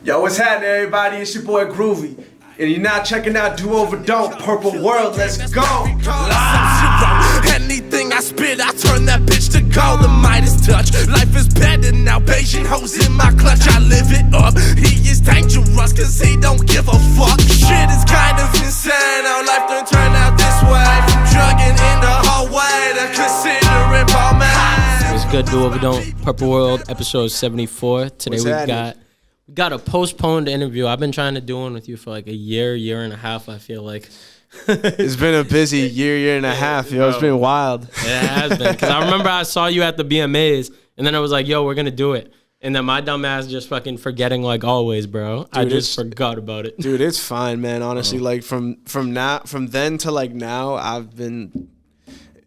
Yo, what's happening, everybody? It's your boy Groovy, and you're now checking out Do Over Don't, Purple World. Let's go. Anything I spit, I turn that bitch to gold. The Midas touch. Life is better now. Beijing hoes in my clutch. I live it up. He is dangerous, cause he don't give a fuck. Shit is kind of insane. Our life don't turn out this way. From drugging in the hallway to considering Paul man. It's good. Do Over Don't, Purple World, episode 74. Today we got a postponed interview. I've been trying to do one with you for like a year and a half, I feel like. It's been a busy year and a half, yo. It's been wild. It has been. Because I remember I saw you at the BMAs, and then I was like, yo, we're going to do it. And then my dumb ass just fucking forgetting like always, bro. Dude, I just forgot about it. Dude, it's fine, man. Honestly, like from then to like now,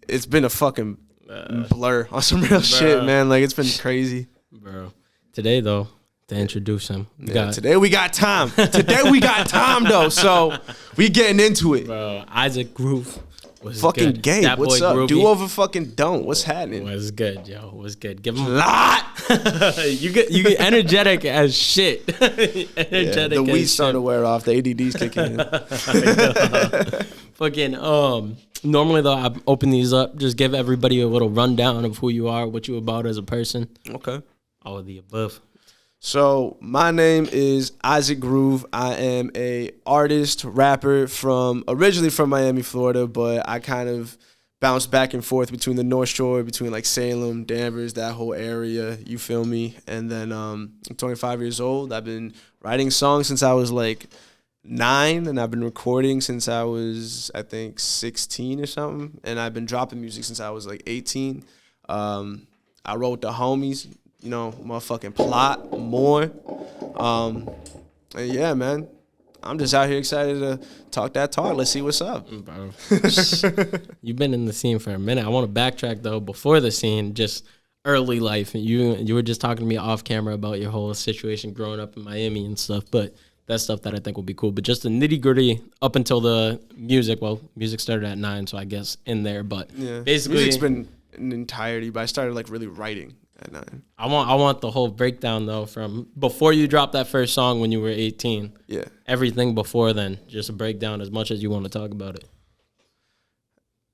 it's been a fucking blur on some real shit, man. Like, it's been crazy. Bro. Today, though, to introduce him. Today we got time. Though. So we getting into it. Bro, Isaac Groove was fucking good. Gabe, That what's boy up? Groovy. Do Over fucking Don't. What's happening? Was good, yo. Was good. Give him a lot. you get energetic as shit. The weed's starting to wear off. The ADD's kicking in. Fucking normally though, I open these up, just give everybody a little rundown of who you are, what you about as a person. Okay. All of the above. So my name is Isaac Groove. I am a artist, rapper originally from Miami, Florida, but I kind of bounced back and forth between the North Shore, between like Salem, Danvers, that whole area, you feel me? And then I'm 25 years old. I've been writing songs since I was like 9, and I've been recording since I was, I think, 16 or something. And I've been dropping music since I was like 18. I wrote with the homies. You know, motherfucking Plotmore. And yeah, man, I'm just out here excited to talk that talk. Let's see what's up. Bro. You've been in the scene for a minute. I want to backtrack, though, before the scene, just early life. You were just talking to me off camera about your whole situation growing up in Miami and stuff, but that's stuff that I think will be cool. But just the nitty-gritty up until the music. Well, music started at 9, so I guess in there. But yeah, basically, music's been in entirety, but I started like really writing at 9. I want the whole breakdown though, from before you dropped that first song when you were 18. Yeah. Everything before then, just a breakdown as much as you want to talk about it.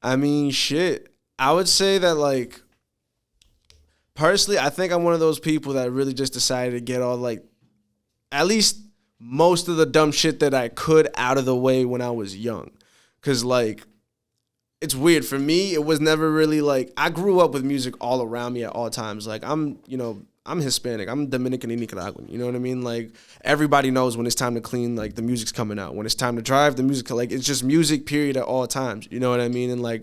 I mean, shit. I would say that like personally, I think I'm one of those people that really just decided to get all like at least most of the dumb shit that I could out of the way when I was young. 'Cause like it's weird. For me, it was never really like, I grew up with music all around me at all times. Like, I'm Hispanic. I'm Dominican and Nicaraguan. You know what I mean? Like, everybody knows when it's time to clean, like, the music's coming out. When it's time to drive, the music, like, it's just music, period, at all times. You know what I mean? And, like,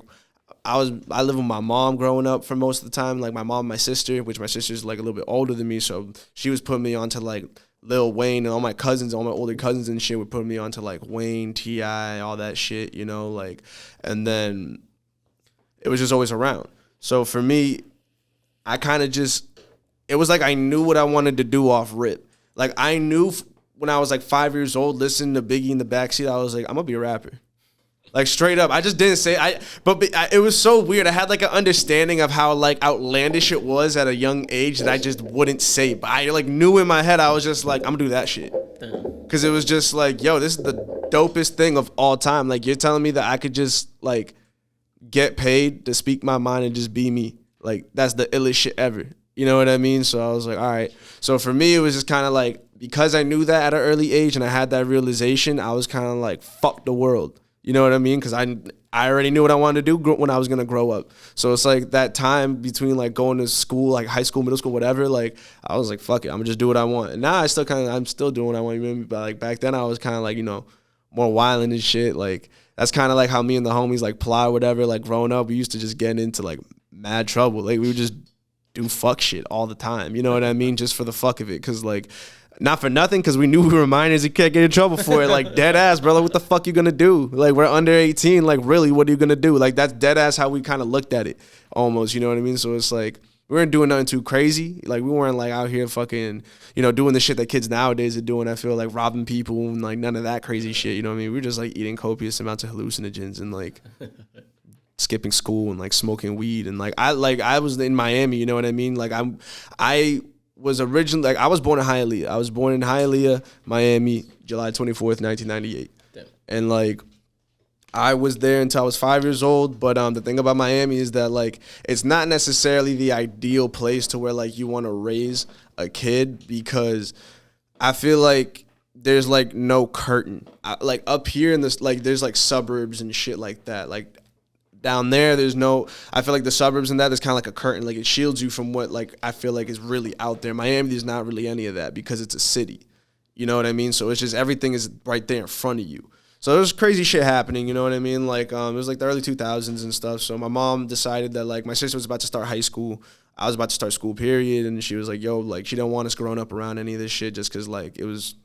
I lived with my mom growing up for most of the time. Like, my mom and my sister, which my sister's, like, a little bit older than me. So she was putting me onto, like, Lil Wayne, and all my older cousins and shit were putting me onto like Wayne, T.I., all that shit, you know, like, and then it was just always around. So for me, I kind of it was like I knew what I wanted to do off rip. Like I knew when I was like 5 years old, listening to Biggie in the backseat, I was like, I'm gonna be a rapper. Like straight up, I just didn't say but it was so weird. I had like an understanding of how like outlandish it was at a young age that I just wouldn't say. But I like knew in my head, I was just like, I'm gonna do that shit. Cause it was just like, yo, this is the dopest thing of all time. Like you're telling me that I could just like get paid to speak my mind and just be me. Like that's the illest shit ever. You know what I mean? So I was like, all right. So for me, it was just kind of like, because I knew that at an early age and I had that realization, I was kind of like, fuck the world. You know what I mean? Because I already knew what I wanted to do when I was going to grow up. So it's like that time between like going to school, like high school, middle school, whatever, like I was like, fuck it, I'm going to just do what I want. And now I'm still doing what I want. You know what I mean? But like back then I was kind of like, you know, more wilding and shit. Like that's kind of like how me and the homies like plot whatever, like growing up, we used to just get into like mad trouble. Like we would just do fuck shit all the time. You know what I mean? Just for the fuck of it. Because like, not for nothing, because we knew we were minors and can't get in trouble for it. Like, dead ass, brother, what the fuck you gonna do? Like, we're under 18. Like, really, what are you gonna do? Like, that's dead ass how we kind of looked at it, almost. You know what I mean? So it's like, we weren't doing nothing too crazy. Like, we weren't, like, out here fucking, you know, doing the shit that kids nowadays are doing. I feel like robbing people and, like, none of that crazy shit. You know what I mean? We were just, like, eating copious amounts of hallucinogens and, like, skipping school and, like, smoking weed. And, like, I was in Miami, you know what I mean? Like, I was originally, like, I was born in Hialeah. I was born in Hialeah, Miami, July 24th, 1998. Damn. And, like, I was there until I was 5 years old. But the thing about Miami is that, like, it's not necessarily the ideal place to where, like, you want to raise a kid, because I feel like there's, like, no curtain. Like, up here in this, like, there's, like, suburbs and shit like that. Like, down there, there's no, I feel like the suburbs and that is kind of like a curtain. Like, it shields you from what, like, I feel like is really out there. Miami, there's not really any of that because it's a city. You know what I mean? So it's just everything is right there in front of you. So there was crazy shit happening, you know what I mean? Like, it was like the early 2000s and stuff. So my mom decided that, like, my sister was about to start high school. I was about to start school, period. And she was like, yo, like, she didn't want us growing up around any of this shit just because, like, it was,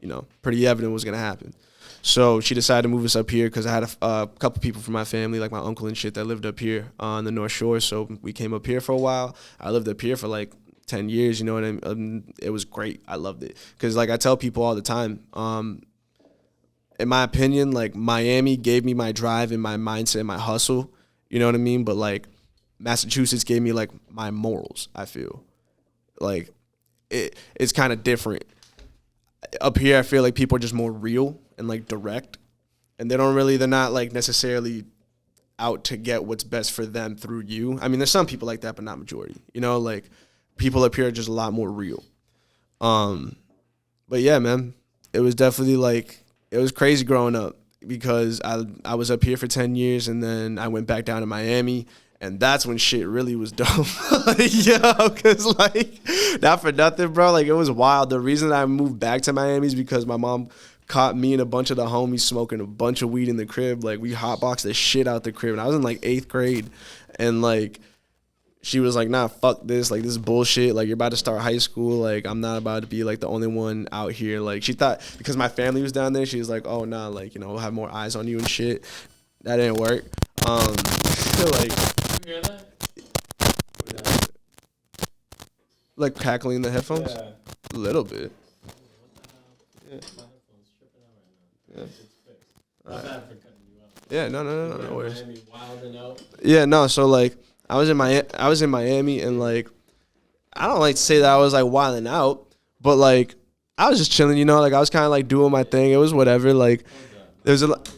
you know, pretty evident what was going to happen. So she decided to move us up here because I had a couple people from my family, like my uncle and shit, that lived up here on the North Shore. So we came up here for a while. I lived up here for like 10 years, you know what I mean? It was great. I loved it. Because, like, I tell people all the time, in my opinion, like, Miami gave me my drive and my mindset and my hustle, you know what I mean? But, like, Massachusetts gave me, like, my morals, I feel. Like, it's kind of different. Up here, I feel like people are just more real and, like, direct. And they're not, like, necessarily out to get what's best for them through you. I mean, there's some people like that, but not majority. You know, like, people up here are just a lot more real. But, yeah, man, it was definitely, like, it was crazy growing up because I was up here for 10 years, and then I went back down to Miami. And that's when shit really was dope. Yo, because, like, not for nothing, bro. Like, it was wild. The reason I moved back to Miami is because my mom caught me and a bunch of the homies smoking a bunch of weed in the crib. Like, we hotboxed the shit out the crib. And I was in, like, 8th grade. And, like, she was like, nah, fuck this. Like, this is bullshit. Like, you're about to start high school. Like, I'm not about to be, like, the only one out here. Like, she thought, because my family was down there, she was like, oh, nah, like, you know, we'll have more eyes on you and shit. That didn't work. Like, hear that? Like, cackling in the headphones? Yeah. A little bit. Yeah. My headphones tripping out right now. Yeah. It's fixed. Not bad for cutting you up. Yeah, no worries. Miami wilding out. Yeah, no, so, like, I was in Miami, and, like, I don't like to say that I was, like, wilding out, but, like, I was just chilling, you know? Like, I was kind of, like, doing my thing. It was whatever. Like, there's a lot.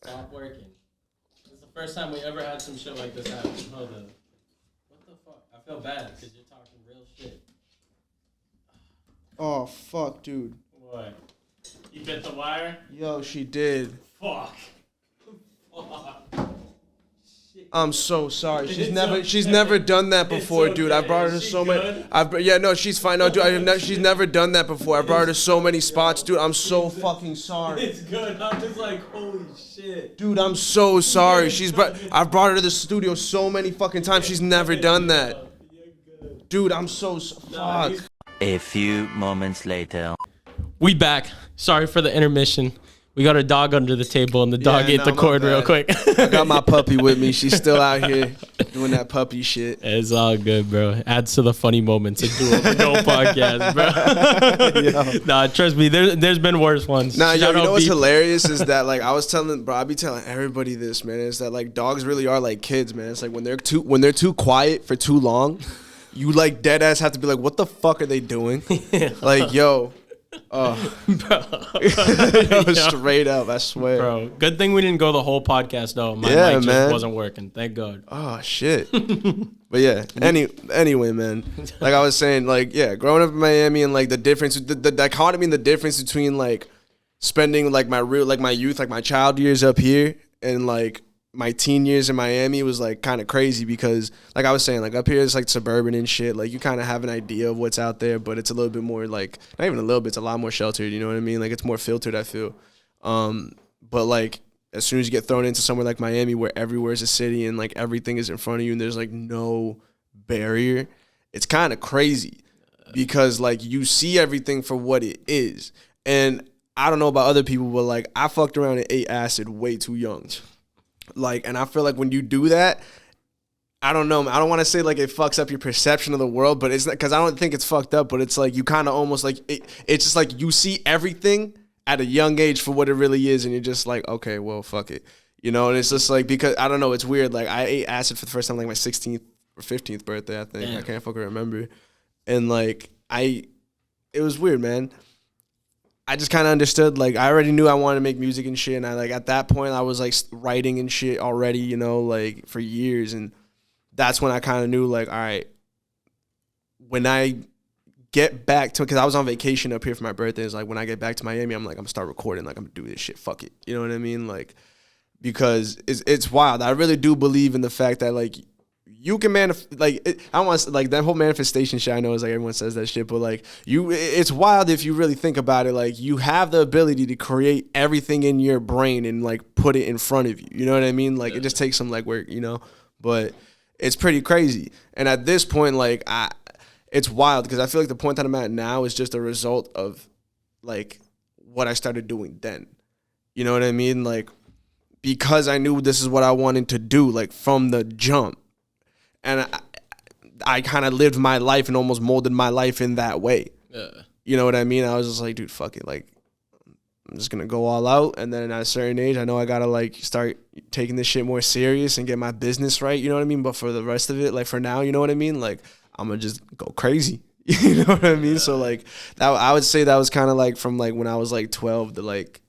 Stop working. This is the first time we ever had some shit like this happen. Hold on. What the fuck? I feel bad because you're talking real shit. Oh, fuck, dude. What? You bit the wire? Yo, she did. Fuck. Fuck. I'm so sorry. She's never done that before, okay. dude. I brought her to so many. Yeah, no, she's fine. No, dude, she's never done that before. I brought her to so many spots, dude. I'm so fucking sorry. It's good. I'm just like, holy shit. Dude, I'm so sorry. I've brought her to the studio so many fucking times. She's never done that. Dude, I'm so fuck. A few moments later. We back. Sorry for the intermission. We got our dog under the table, and the dog ate the cord real quick. I got my puppy with me. She's still out here doing that puppy shit. It's all good, bro. Adds to the funny moments of doing no podcast, bro. Nah, trust me, there's been worse ones. Nah, yo, you know what's hilarious is that, like, I be telling everybody this, man, is that, like, dogs really are like kids, man. It's like when they're too quiet for too long, you, like, dead ass have to be like, what the fuck are they doing? Like, yo. Oh, bro. Straight up, I swear, bro. Good thing we didn't go the whole podcast though. My mic just wasn't working. Thank God. Oh shit. But yeah. Anyway, man. Like I was saying, like, yeah, growing up in Miami and, like, the difference, the dichotomy and the difference between, like, spending, like, my youth, like, my child years up here and, like, my teen years in Miami was, like, kind of crazy because, like I was saying, like, up here it's, like, suburban and shit. Like, you kind of have an idea of what's out there, but it's a little bit more, like, not even a little bit, it's a lot more sheltered, you know what I mean? Like, it's more filtered, I feel. But, like, as soon as you get thrown into somewhere like Miami where everywhere is a city and, like, everything is in front of you and there's, like, no barrier, it's kind of crazy because, like, you see everything for what it is. And I don't know about other people, but, like, I fucked around and ate acid way too young. Like, and I feel like when you do that, I don't know. I don't want to say, like, it fucks up your perception of the world, but it's not, because I don't think it's fucked up, but it's like you kind of almost like it's just like you see everything at a young age for what it really is, and you're just like, okay, well, fuck it. You know, and it's just like, because I don't know, it's weird. Like I ate acid for the first time like my 16th or 15th birthday, I think. Damn. I can't fucking remember. And like it was weird, man. I just kind of understood, like I already knew I wanted to make music and shit, and I like at that point I was like writing and shit already, you know, like for years, and that's when I kind of knew, like, all right, when I get back to, because I was on vacation up here for my birthday, it's like when I get back to Miami, I'm like, I'm gonna start recording, like I'm gonna do this shit, fuck it, you know what I mean, like, because it's wild. I really do believe in the fact that like you can I don't want to, like that whole manifestation shit, I know is like everyone says that shit, but like it's wild if you really think about it. Like you have the ability to create everything in your brain and like put it in front of you. You know what I mean? Like it just takes some like work, you know, but it's pretty crazy. And at this point, like it's wild because I feel like the point that I'm at now is just a result of like what I started doing then. You know what I mean? Like because I knew this is what I wanted to do, like from the jump. And I kind of lived my life and almost molded my life in that way. Yeah. You know what I mean? I was just like, dude, fuck it. Like, I'm just going to go all out. And then at a certain age, I know I got to, like, start taking this shit more serious and get my business right. You know what I mean? But for the rest of it, like, for now, you know what I mean? Like, I'm going to just go crazy. You know what I mean? Yeah. So, like, that I would say that was kind of, like, from, like, when I was, like, 12 to, like,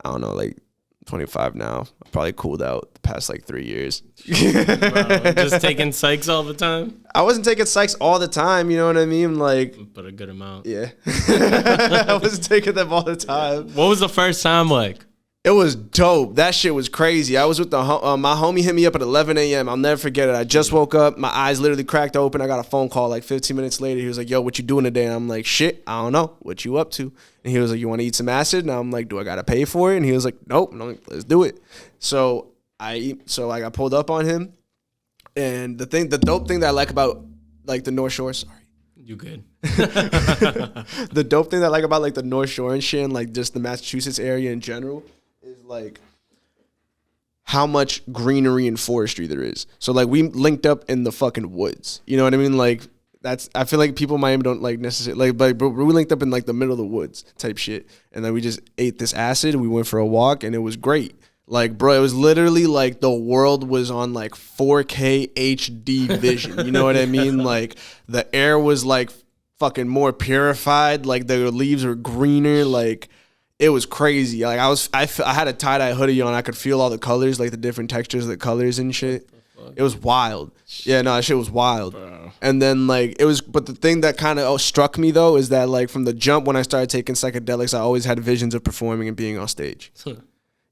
I don't know, like, 25 now. I probably cooled out the past like 3 years. Wow, just taking psychs all the time? I wasn't taking psychs all the time, you know what I mean? Like, but a good amount. Yeah. I wasn't taking them all the time. What was the first time like? It was dope. That shit was crazy. I was with my homie hit me up at 11 a.m. I'll never forget it. I just woke up. My eyes literally cracked open. I got a phone call like 15 minutes later. He was like, yo, what you doing today? And I'm like, shit, I don't know. What you up to? And he was like, you want to eat some acid? And I'm like, do I got to pay for it? And he was like, nope. And I'm like, let's do it. So I got pulled up on him. And the dope thing that I like about like the North Shore, sorry. You good. The dope thing that I like about like the North Shore and shit and like just the Massachusetts area in general is like how much greenery and forestry there is. So like we linked up in the fucking woods. You know what I mean? Like I feel like people in Miami don't like necessarily like, but we linked up in like the middle of the woods type shit. And then we just ate this acid. We went for a walk and it was great. Like, bro, it was literally like the world was on like 4K HD vision. You know what I mean? Like the air was like fucking more purified. Like the leaves were greener. Like it was crazy. Like I had a tie-dye hoodie on. I could feel all the colors, like the different textures of the colors and shit. It was wild. Yeah, no, that shit was wild. Bro. And then like it was, but the thing that kind of struck me though is that like from the jump when I started taking psychedelics, I always had visions of performing and being on stage.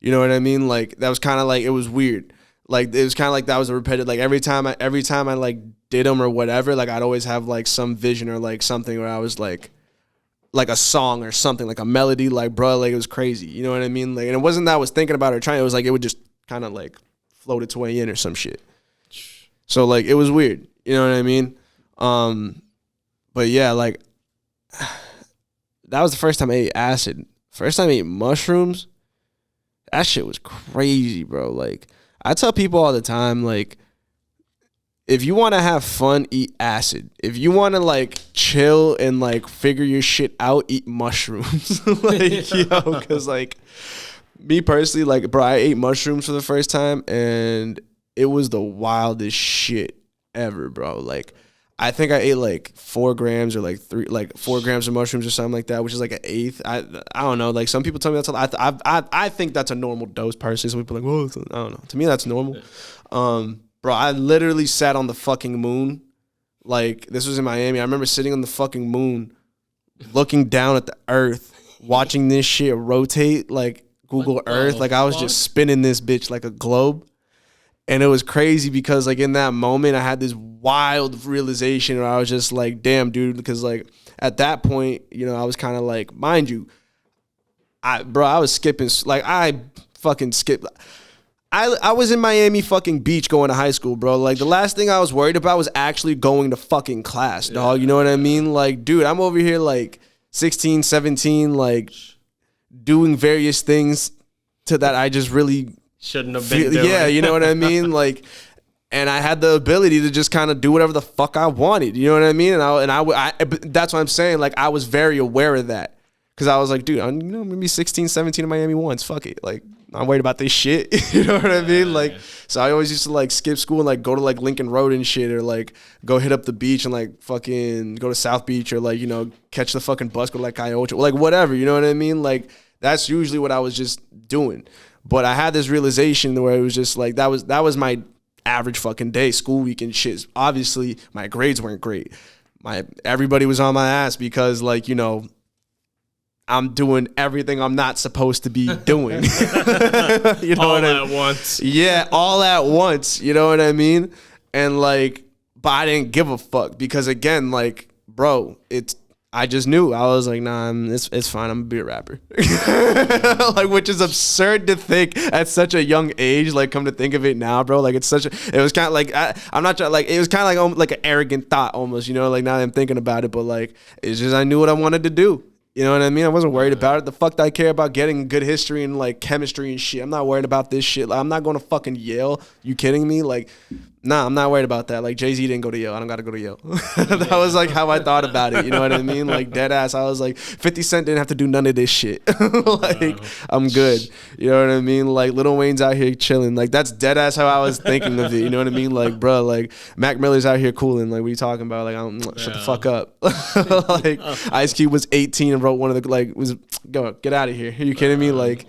You know what I mean? Like that was kind of like, it was weird. Like it was kind of like that was a repetitive. Like every time I like did them or whatever, like I'd always have like some vision or like something where I was like a song or something, like a melody, like bro, like it was crazy. You know what I mean? Like, and it wasn't that I was thinking about it or trying. It was like it would just kind of like float its way in or some shit. So like it was weird. You know what I mean? But yeah, like that was the first time I ate acid. First time I ate mushrooms. That shit was crazy, bro. Like, I tell people all the time, like, if you want to have fun, eat acid. If you want to, like, chill and, like, figure your shit out, eat mushrooms. Like, yo, because, like, me personally, like, bro, I ate mushrooms for the first time, and it was the wildest shit ever, bro. Like, I think I ate like 4 grams or like 4 grams of mushrooms or something like that, which is like an eighth. I don't know. Like some people tell me that's a lot. I think that's a normal dose personally. Some people are like, well, I don't know. To me, that's normal. Bro, I literally sat on the fucking moon. Like this was in Miami. I remember sitting on the fucking moon, looking down at the earth, watching this shit rotate like Google Earth. Like I was just spinning this bitch like a globe. And it was crazy because, like, in that moment, I had this wild realization where I was just like, damn, dude, because, like, at that point, you know, I was kind of like, mind you, I was skipping, like, I fucking skipped. I was in Miami fucking Beach going to high school, bro. Like, the last thing I was worried about was actually going to fucking class, dog. You know what I mean? Like, dude, I'm over here, like, 16, 17, like, doing various things to that I just really shouldn't have been doing. Yeah, you know what I mean? Like, and I had the ability to just kind of do whatever the fuck I wanted. You know what I mean? And I that's what I'm saying. Like, I was very aware of that Because I was like, dude, I'm maybe 16, 17 in Miami once. Fuck it. Like, I'm worried about this shit. You know what I mean? Like, so I always used to like skip school and like go to like Lincoln Road and shit, or like go hit up the beach and like fucking go to South Beach, or like, catch the fucking bus, go to like Cayocho, like whatever. You know what I mean? Like, that's usually what I was just doing. But I had this realization where it was just like, that was my average fucking day, school week and shit. Obviously, my grades weren't great. Everybody was on my ass because, like, I'm doing everything I'm not supposed to be doing. You know all what at once. Yeah, all at once. You know what I mean? And like, but I didn't give a fuck because, again, like, bro, I just knew. I was like, nah, it's fine. I'm gonna be a rapper. Like, which is absurd to think at such a young age. Like, come to think of it now, bro. Like, it was kind of like, I'm not trying, like, it was kind of like an arrogant thought almost, like now that I'm thinking about it. But like, it's just, I knew what I wanted to do. You know what I mean? I wasn't worried about it. The fuck do I care about getting good history and like chemistry and shit? I'm not worried about this shit. Like, I'm not going to fucking Yale. You kidding me? Like, nah, I'm not worried about that. Like, Jay-Z didn't go to Yale. I don't got to go to Yale. That was like how I thought about it. You know what I mean? Like, dead ass. I was like, 50 Cent didn't have to do none of this shit. Like, I'm good. You know what I mean? Like, Lil Wayne's out here chilling. Like, that's dead ass how I was thinking of it. You know what I mean? Like, bro, like, Mac Miller's out here cooling. Like, what are you talking about? Like, shut the fuck up. Like, Ice Cube was 18 and wrote one of the, like, get out of here. Are you kidding me? Like,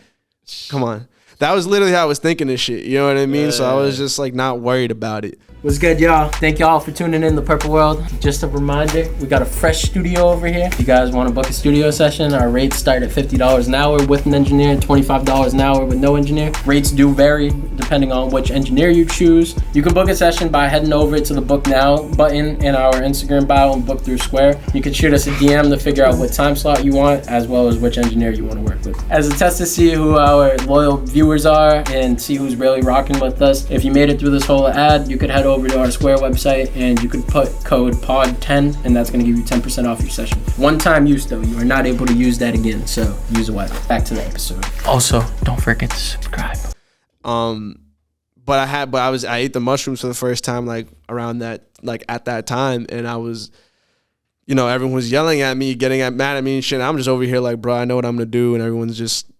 come on. That was literally how I was thinking this shit. You know what I mean? So I was just like not worried about it. What's good, y'all? Thank y'all for tuning in to Purple World. Just a reminder, we got a fresh studio over here. If you guys want to book a studio session, our rates start at $50 an hour with an engineer, $25 an hour with no engineer. Rates do vary depending on which engineer you choose. You can book a session by heading over to the Book Now button in our Instagram bio and book through Square. You can shoot us a DM to figure out what time slot you want, as well as which engineer you want to work with. As a test to see who our loyal viewers are and see who's really rocking with us, if you made it through this whole ad, you could head over to our Square website and you could put code POD10 and that's going to give you 10% off your session. One time use though, you are not able to use that again, so use a wisely. Back to the episode. Also, don't forget to subscribe. But I ate the mushrooms for the first time like around that, like at that time, and I was, everyone was yelling at me, getting mad at me and shit. I'm just over here like, bro, I know what I'm gonna do, and everyone's just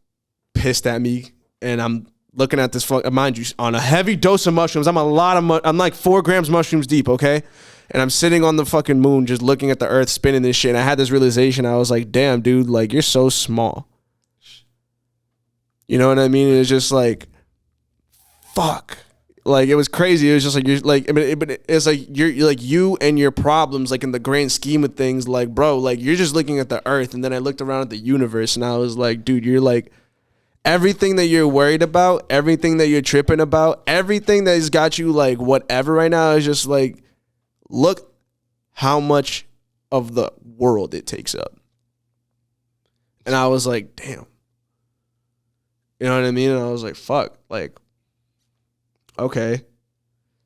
pissed at me, and I'm looking at this, mind you, on a heavy dose of mushrooms. I'm I'm like 4 grams mushrooms deep, okay? And I'm sitting on the fucking moon just looking at the earth spinning this shit. And I had this realization. I was like, damn, dude, like, you're so small. You know what I mean? It was just like, fuck. Like, it was crazy. It was just like, you're like, it's like, you're like, you and your problems, like, in the grand scheme of things, like, bro, like, you're just looking at the earth. And then I looked around at the universe and I was like, dude, you're like, everything that you're worried about, everything that you're tripping about, everything that has got you like whatever right now is just like, look how much of the world it takes up. And I was like, damn. You know what I mean? And I was like, fuck. Like, okay.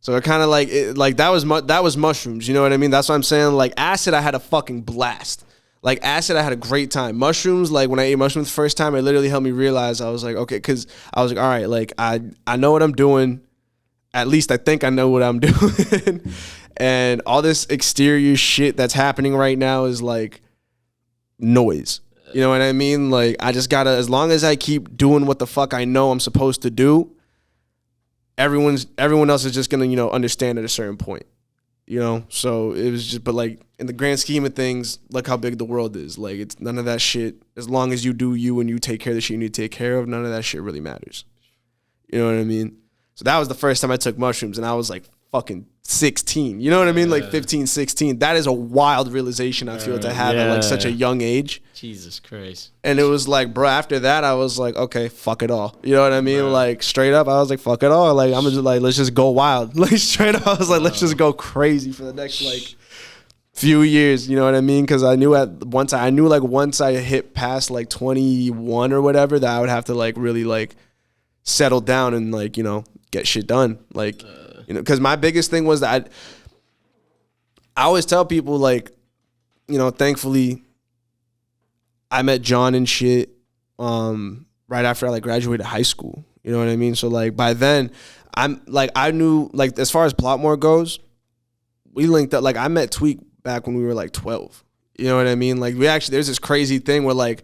So it kind of like, that was mushrooms. You know what I mean? That's what I'm saying. Like, acid, I had a fucking blast. Like, acid, I had a great time. Mushrooms, like, when I ate mushrooms the first time, it literally helped me realize, I was like, okay, because I was like, all right, like, I know what I'm doing. At least I think I know what I'm doing. And all this exterior shit that's happening right now is, like, noise. You know what I mean? Like, I just gotta, as long as I keep doing what the fuck I know I'm supposed to do, everyone else is just gonna, understand at a certain point. So it was just, but like in the grand scheme of things, look how big the world is. Like, it's none of that shit. As long as you do you and you take care of the shit you need to take care of, none of that shit really matters. You know what I mean? So that was the first time I took mushrooms, and I was like fucking 16. You know what I mean? Like 15, 16. That is a wild realization I feel to have at like such a young age. Jesus Christ. And it was like, bro, after that, I was like, okay, fuck it all. You know what I mean? Bro. Like, straight up, I was like, fuck it all. Like, I'm just like, let's just go wild. Like, straight up, I was like, let's just go crazy for the next, like, few years. You know what I mean? Because I knew once I hit past, like, 21 or whatever, that I would have to, like, really, like, settle down and, like, get shit done. Like, because my biggest thing was that I always tell people, like, thankfully, I met Jon and shit right after I like graduated high school. You know what I mean? So like by then, I knew, like, as far as Plotmore goes, we linked up. Like, I met Tweak back when we were like 12. You know what I mean? Like there's this crazy thing where like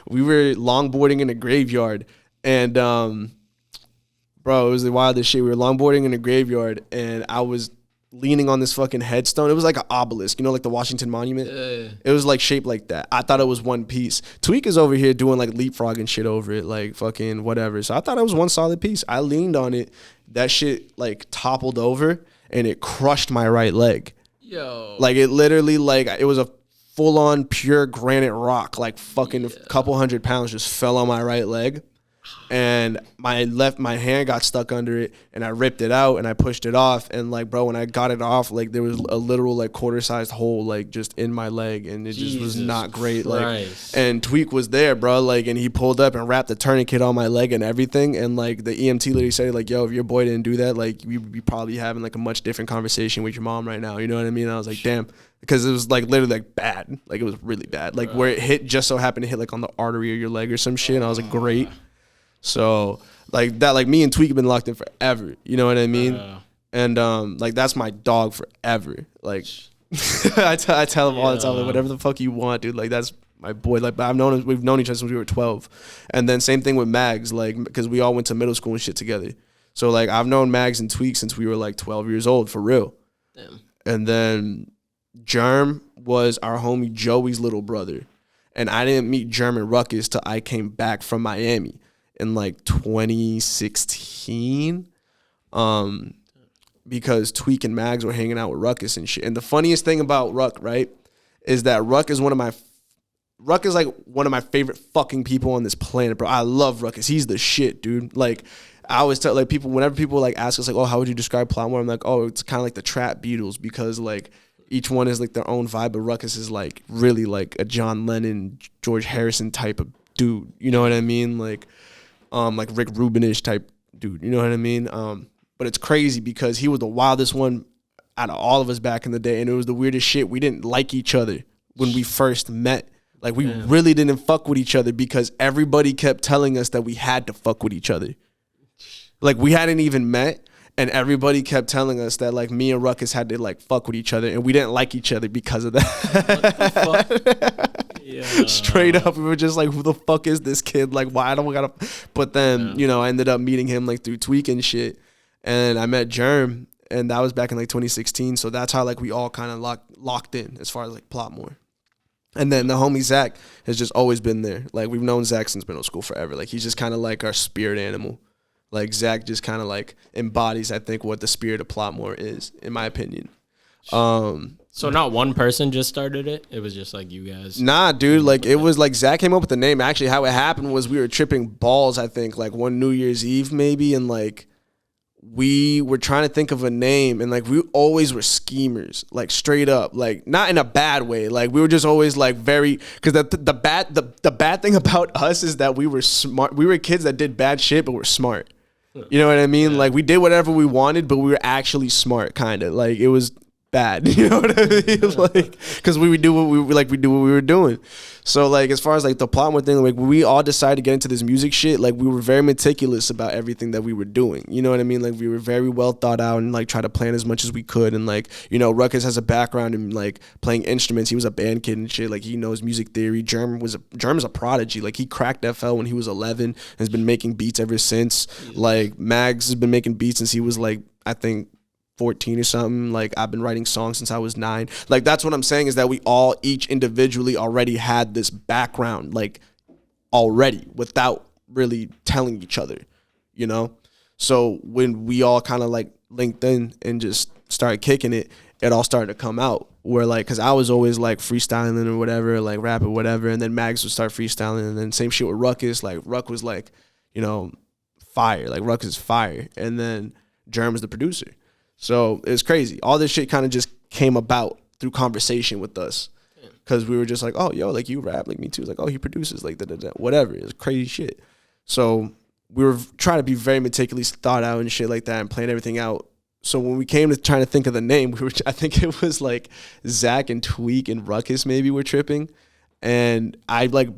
we were longboarding in a graveyard and bro, it was the wildest shit. We were longboarding in a graveyard and I was leaning on this fucking headstone. It was like an obelisk, you know, like the Washington Monument. It was like shaped like that. I thought it was one piece. Tweak is over here doing like leapfrog and shit over it, like fucking whatever. So I thought it was one solid piece. I leaned on it. That shit like toppled over and it crushed my right leg. Yo. Like it literally like it was a full on pure granite rock, like fucking a couple 100 pounds just fell on my right leg. And my hand got stuck under it and I ripped it out and I pushed it off. And like, bro, when I got it off, like there was a literal like quarter-sized hole like just in my leg and it just was not great. Christ. Like, and Tweak was there, bro, like, and he pulled up and wrapped the tourniquet on my leg and everything. And like the EMT literally said like, yo, if your boy didn't do that, like we probably having like a much different conversation with your mom right now. You know what I mean? And I was like, damn. Because it was like literally like bad. Like it was really bad. Like where it hit just so happened to hit like on the artery of your leg or some shit. And I was like, great. So like that, like me and Tweak have been locked in forever. You know what I mean? And like that's my dog forever. Like I tell him all the time, like whatever the fuck you want, dude. Like that's my boy. Like we've known each other since we were 12. And then same thing with Mags, like because we all went to middle school and shit together. So like I've known Mags and Tweak since we were like 12 years old for real. Damn. And then Germ was our homie Joey's little brother. And I didn't meet Germ and Ruckus till I came back from Miami in like 2016, because Tweak and Mags were hanging out with Ruckus and shit. And the funniest thing about Ruck, right, is that Ruck is like one of my favorite fucking people on this planet, bro. I love Ruckus. He's the shit, dude. Like I always tell like people, whenever people like ask us like, oh, how would you describe Plotmore? I'm like, oh, it's kind of like the Trap Beatles because like each one is like their own vibe, but Ruckus is like really like a John Lennon, George Harrison type of dude. You know what I mean? Like Rick Rubin-ish type dude, you know what I mean? But it's crazy because he was the wildest one out of all of us back in the day, and it was the weirdest shit. We didn't like each other when we first met. Like, we really didn't fuck with each other because everybody kept telling us that we had to fuck with each other. Like, we hadn't even met, and everybody kept telling us that, like, me and Ruckus had to, like, fuck with each other, and we didn't like each other because of that. What the fuck? Yeah. Straight up, we were just like, who the fuck is this kid? Like, why don't we gotta? But then, you know, I ended up meeting him like through Tweak and shit, and I met Germ, and that was back in like 2016. So that's how like we all kind of locked in as far as like Plotmore. And then the homie Zach has just always been there. Like we've known Zach since middle school forever. Like he's just kind of like our spirit animal. Like Zach just kind of like embodies, I think, what the spirit of Plotmore is, in my opinion. So not one person just started it? It was just like you guys? Nah, dude. Like it was like Zach came up with the name. Actually, how it happened was we were tripping balls, I think, like one New Year's Eve maybe, and like we were trying to think of a name, and like we always were schemers, like straight up, like not in a bad way. Like we were just always like very, because the bad thing about us is that we were smart. We were kids that did bad shit, but we're smart. You know what I mean? Like we did whatever we wanted, but we were actually smart, kind of. Like it was bad, you know what I mean? Like, because we do what we were doing. So like, as far as like the Plotmore thing, like when we all decided to get into this music shit, like we were very meticulous about everything that we were doing. You know what I mean? Like we were very well thought out and like try to plan as much as we could. And like, you know, Ruckus has a background in like playing instruments. He was a band kid and shit. Like he knows music theory. Germ's a prodigy. Like he cracked FL when he was 11 and has been making beats ever since. Like Mags has been making beats since he was like, I think 14 or something. Like I've been writing songs since I was 9. Like that's what I'm saying, is that we all each individually already had this background, like already, without really telling each other, you know? So when we all kind of like linked in and just started kicking it, it all started to come out. Where like, cause I was always like freestyling or whatever, like rap or whatever, and then Mags would start freestyling, and then same shit with Ruckus. Like Ruck was like, you know, fire. Like Ruckus is fire, and then Germ was the producer. So it's crazy. All this shit kind of just came about through conversation with us, because we were just like, oh, yo, like you rap, like me too. It's like, oh, he produces, like whatever. It's crazy shit. So we were trying to be very meticulously thought out and shit like that, and plan everything out. So when we came to trying to think of the name, I think it was like Zach and Tweak and Ruckus maybe were tripping, and I like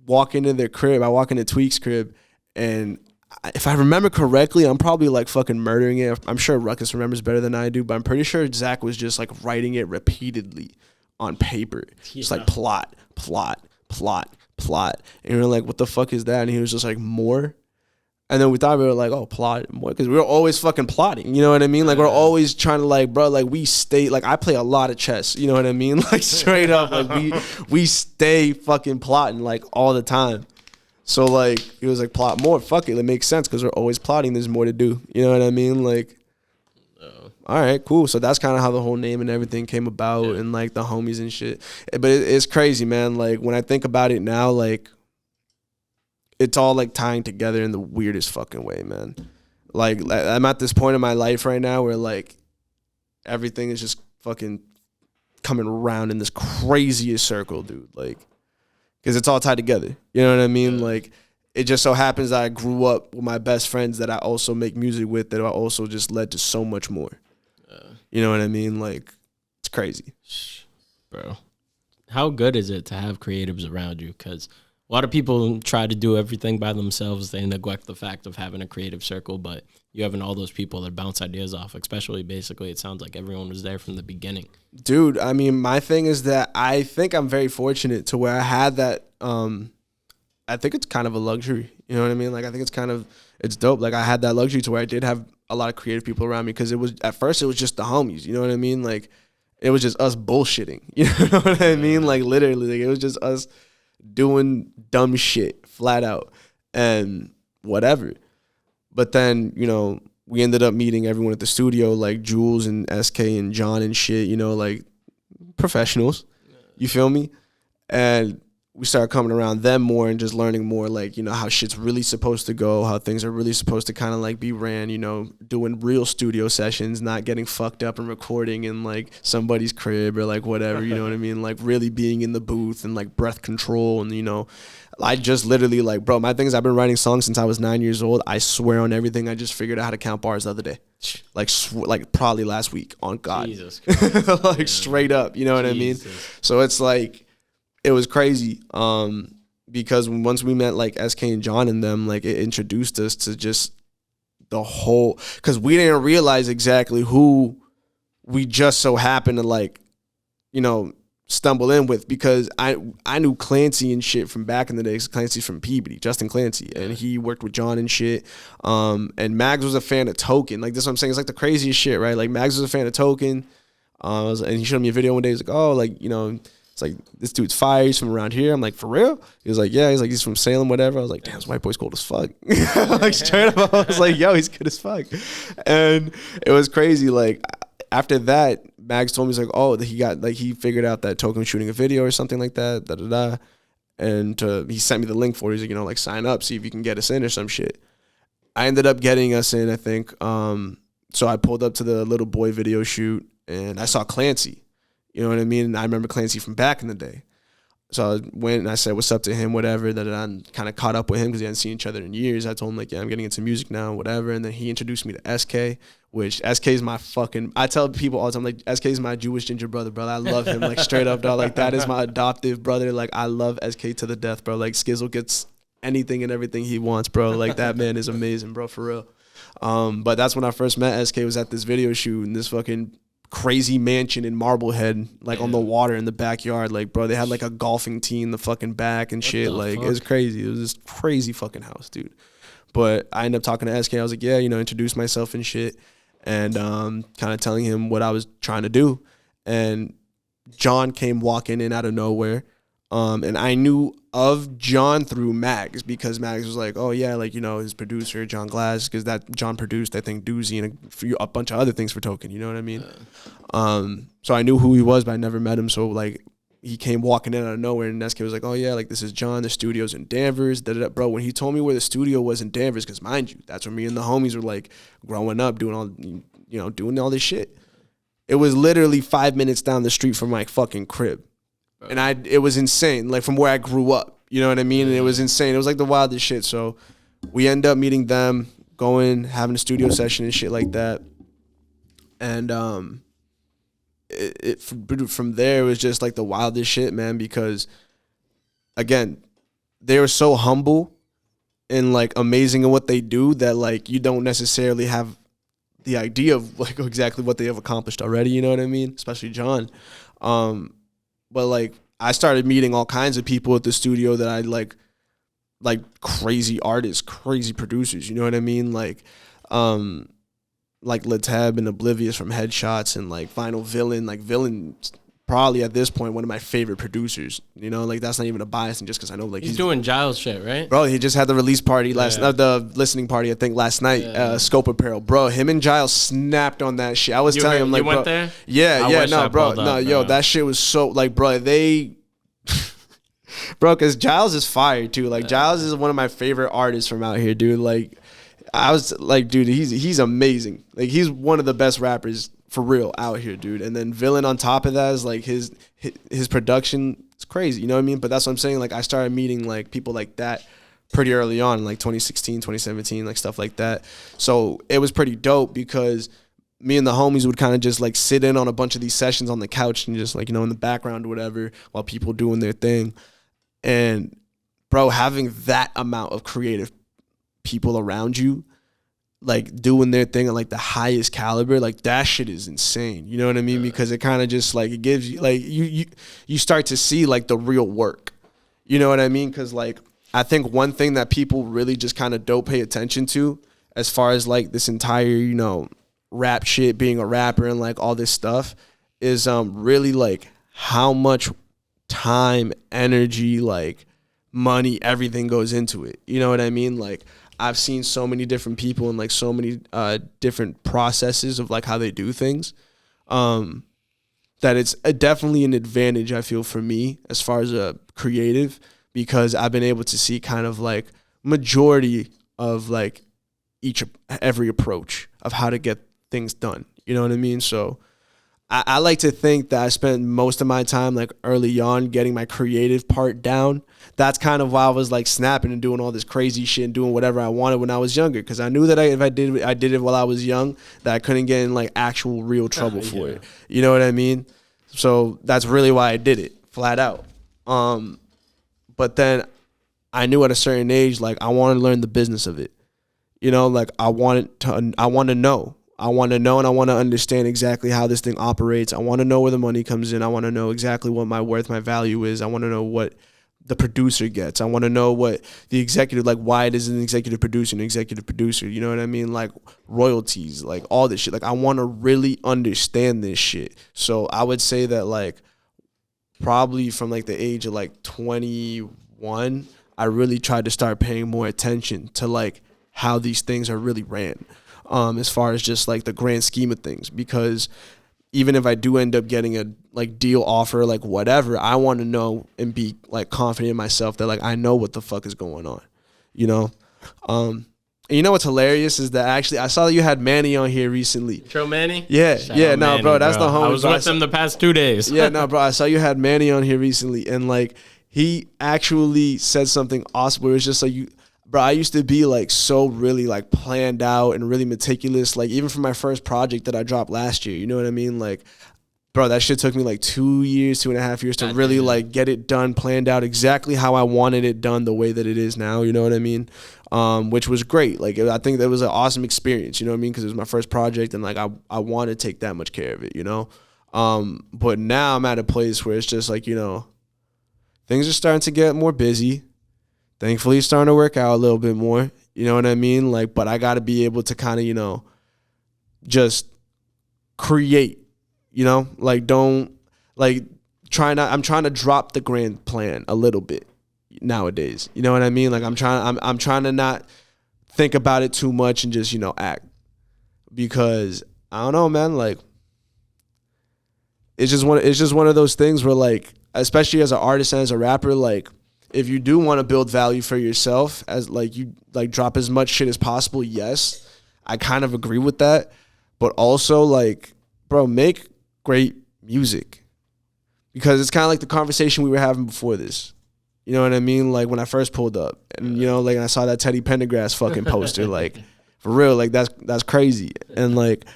walk into their crib. I walk into Tweak's crib, and if I remember correctly, I'm probably like fucking murdering it. I'm sure Ruckus remembers better than I do, but I'm pretty sure Zach was just like writing it repeatedly on paper. Just Yeah. like plot. And we were like, what the fuck is that? And he was just like, more. And then we thought we were like, oh, plot more, because we were always fucking plotting. You know what I mean? Like, we're always trying to, like, bro, like, we stay, like, I play a lot of chess. You know what I mean? Like, straight up, like, we stay fucking plotting, like, all the time. So, like, he was like, plot more. Fuck it. It makes sense because we're always plotting. There's more to do. You know what I mean? Like, all right, cool. So that's kind of how the whole name and everything came about, and, like, the homies and shit. But it's crazy, man. Like, when I think about it now, like, it's all like tying together in the weirdest fucking way, man. Like, I'm at this point in my life right now where like everything is just fucking coming around in this craziest circle, dude. Like, because it's all tied together. You know what I mean? Like, it just so happens that I grew up with my best friends that I also make music with that are also just led to so much more. You know what I mean? Like, it's crazy. Bro, how good is it to have creatives around you? Because a lot of people try to do everything by themselves. They neglect the fact of having a creative circle, but you having all those people that bounce ideas off, especially basically it sounds like everyone was there from the beginning. Dude, I mean, my thing is that I think I'm very fortunate to where I had that. I think it's kind of a luxury. You know what I mean? Like, I think it's dope. Like, I had that luxury to where I did have a lot of creative people around me, because at first it was just the homies. You know what I mean? Like, it was just us bullshitting. You know what I mean? Like, literally, like, it was just us doing dumb shit flat out and whatever. But then, you know, we ended up meeting everyone at the studio, like Jules and SK and John and shit, you know, like professionals. You feel me? And we started coming around them more and just learning more, like, you know, how shit's really supposed to go, how things are really supposed to kind of like be ran, you know, doing real studio sessions, not getting fucked up and recording in like somebody's crib or like whatever, you know what I mean? Like, really being in the booth and like breath control. And, you know, I just literally, like, bro, my thing is I've been writing songs since I was 9 years old. I swear on everything. I just figured out how to count bars the other day. Like probably last week, on God. Jesus Christ. Like, straight up, you know what I mean? So it's like, it was crazy, because once we met like SK and John and them, like, it introduced us to just the whole, because we didn't realize exactly who we just so happened to, like, you know, stumble in with, because I knew Clancy and shit from back in the day. Clancy's from Peabody, Justin Clancy, and he worked with John and shit. And Mags was a fan of Token. Like, this is what I'm saying. It's like the craziest shit, right? Like, Mags was a fan of Token, and he showed me a video one day. He's like, oh, like, you know, it's like, this dude's fire. He's from around here. I'm like, for real? He was like, yeah. He's like, he's from Salem, whatever. I was like, damn, this white boy's cold as fuck. Like, straight up, I was like, yo, he's good as fuck. And it was crazy. Like, after that, Mags told me, he's like, oh, he figured out that Token was shooting a video or something like that, da-da-da. And he sent me the link for it. He's like, you know, like, sign up, see if you can get us in or some shit. I ended up getting us in, I think. So I pulled up to the little boy video shoot, and I saw Clancy. You know what I mean? And I remember Clancy from back in the day. So I went and I said, what's up to him, whatever, that I kind of caught up with him because we hadn't seen each other in years. I told him, like, yeah, I'm getting into music now, whatever. And then he introduced me to SK, which SK is my fucking, I tell people all the time, like, SK is my Jewish ginger brother, bro. I love him, like, straight up, dog. Like, that is my adoptive brother. Like, I love SK to the death, bro. Like, Skizzle gets anything and everything he wants, bro. Like, that man is amazing, bro, for real. But that's when I first met SK, was at this video shoot in this fucking crazy mansion in Marblehead, like, on the water in the backyard. Like, bro, they had like a golfing tee in the fucking back and shit. Like, it was crazy. It was this crazy fucking house, dude. But I ended up talking to SK. I was like, yeah, you know, introduce myself and shit, and kind of telling him what I was trying to do. And John came walking in out of nowhere. And I knew of John through Mags, because Mags was like, oh yeah, like, you know, his producer, Jon Glass, because that John produced, I think, Doozy and a bunch of other things for Token, you know what I mean? So I knew who he was, but I never met him. So, like, he came walking in out of nowhere, and SK was like, oh yeah, like, this is John, the studio's in Danvers, da-da-da. Bro, when he told me where the studio was in Danvers, because mind you, that's where me and the homies were, like, growing up, doing all this shit. It was literally 5 minutes down the street from my fucking crib. And it was insane, like, from where I grew up, you know what I mean? And it was insane. It was like the wildest shit. So we end up meeting them, going, having a studio session and shit like that. And from there, it was just like the wildest shit, man, because, again, they were so humble and, like, amazing in what they do that, like, you don't necessarily have the idea of, like, exactly what they have accomplished already, you know what I mean? Especially John. But like I started meeting all kinds of people at the studio that I like crazy artists, crazy producers, you know what I mean? Like Lateb and Oblivious from Headshots and like Vinyl Villain. Like Villain's probably at this point one of my favorite producers. You know, like that's not even a bias, and just because I know like he's doing Giles shit, right? Bro, he just had the release party the listening party I think last night. Scope Apparel, bro. Him and Giles snapped on that shit. I was telling him like, you went bro, there? Yeah, no, bro, no, yo, that shit was so like, bro, they. Bro, because Giles is fire too. Like Giles is one of my favorite artists from out here, dude. Like I was like, dude, he's amazing. Like he's one of the best rappers for real out here, dude. And then Villain on top of that is like his production is crazy. You know what I mean? But that's what I'm saying. Like I started meeting like people like that pretty early on, like 2016, 2017, like stuff like that. So it was pretty dope because me and the homies would kind of just like sit in on a bunch of these sessions on the couch and just like, you know, in the background or whatever while people doing their thing. And bro, having that amount of creative people around you, like doing their thing at like the highest caliber, like that shit is insane. You know what I mean? Because it kind of just like, it gives you like, you start to see like the real work. You know what I mean? Because like, I think one thing that people really just kind of don't pay attention to as far as like this entire, you know, rap shit, being a rapper and like all this stuff is really like how much time, energy, like money, everything goes into it. You know what I mean? Like I've seen so many different people and like so many different processes of like how they do things, that it's definitely an advantage, I feel, for me as far as a creative, because I've been able to see kind of like majority of like every approach of how to get things done. You know what I mean? So I like to think that I spent most of my time like early on getting my creative part down. That's kind of why I was like snapping and doing all this crazy shit and doing whatever I wanted when I was younger. Because I knew that if I did it while I was young, that I couldn't get in like actual real trouble for it. You know what I mean? So that's really why I did it, flat out. But then I knew at a certain age, like I wanted to learn the business of it. You know, like I want to know. I want to know and I want to understand exactly how this thing operates. I want to know where the money comes in. I want to know exactly what my worth, my value is. I want to know what the producer gets. I want to know what the executive, like why it is an executive producer, you know what I mean? Like royalties, like all this shit. Like I want to really understand this shit. So I would say that like probably from like the age of like 21, I really tried to start paying more attention to like how these things are really ran. As far as just like the grand scheme of things, because even if I do end up getting a like deal offer, like whatever, I want to know and be like confident in myself that like I know what the fuck is going on, you know? And you know what's hilarious is that actually I saw that you had Manny on here recently. Intro Manny? Yeah, no, Manny, bro, that's the homie. I was with him the past 2 days. Yeah, no, bro, I saw you had Manny on here recently, and like he actually said something awesome where it's just like Bro, I used to be like so really like planned out and really meticulous, like even for my first project that I dropped last year, you know what I mean? Like, bro, that shit took me like 2 years, 2.5 years to really like get it done, planned out exactly how I wanted it done the way that it is now, you know what I mean? Which was great. Like, I think that was an awesome experience, you know what I mean? Because it was my first project and like I want to take that much care of it, you know? But now I'm at a place where it's just like, you know, things are starting to get more busy. Thankfully, it's starting to work out a little bit more. You know what I mean? Like, but I got to be able to kind of, you know, just create, you know, like I'm trying to drop the grand plan a little bit nowadays. You know what I mean? Like I'm trying to not think about it too much and just, you know, act, because I don't know, man, like it's just one of those things where like, especially as an artist and as a rapper, like, if you do want to build value for yourself, as like you like drop as much shit as possible, yes, I kind of agree with that. But also like, bro, make great music, because it's kind of like the conversation we were having before this. You know what I mean? Like when I first pulled up and, you know, like I saw that Teddy Pendergrass fucking poster, like for real, like that's crazy. And like,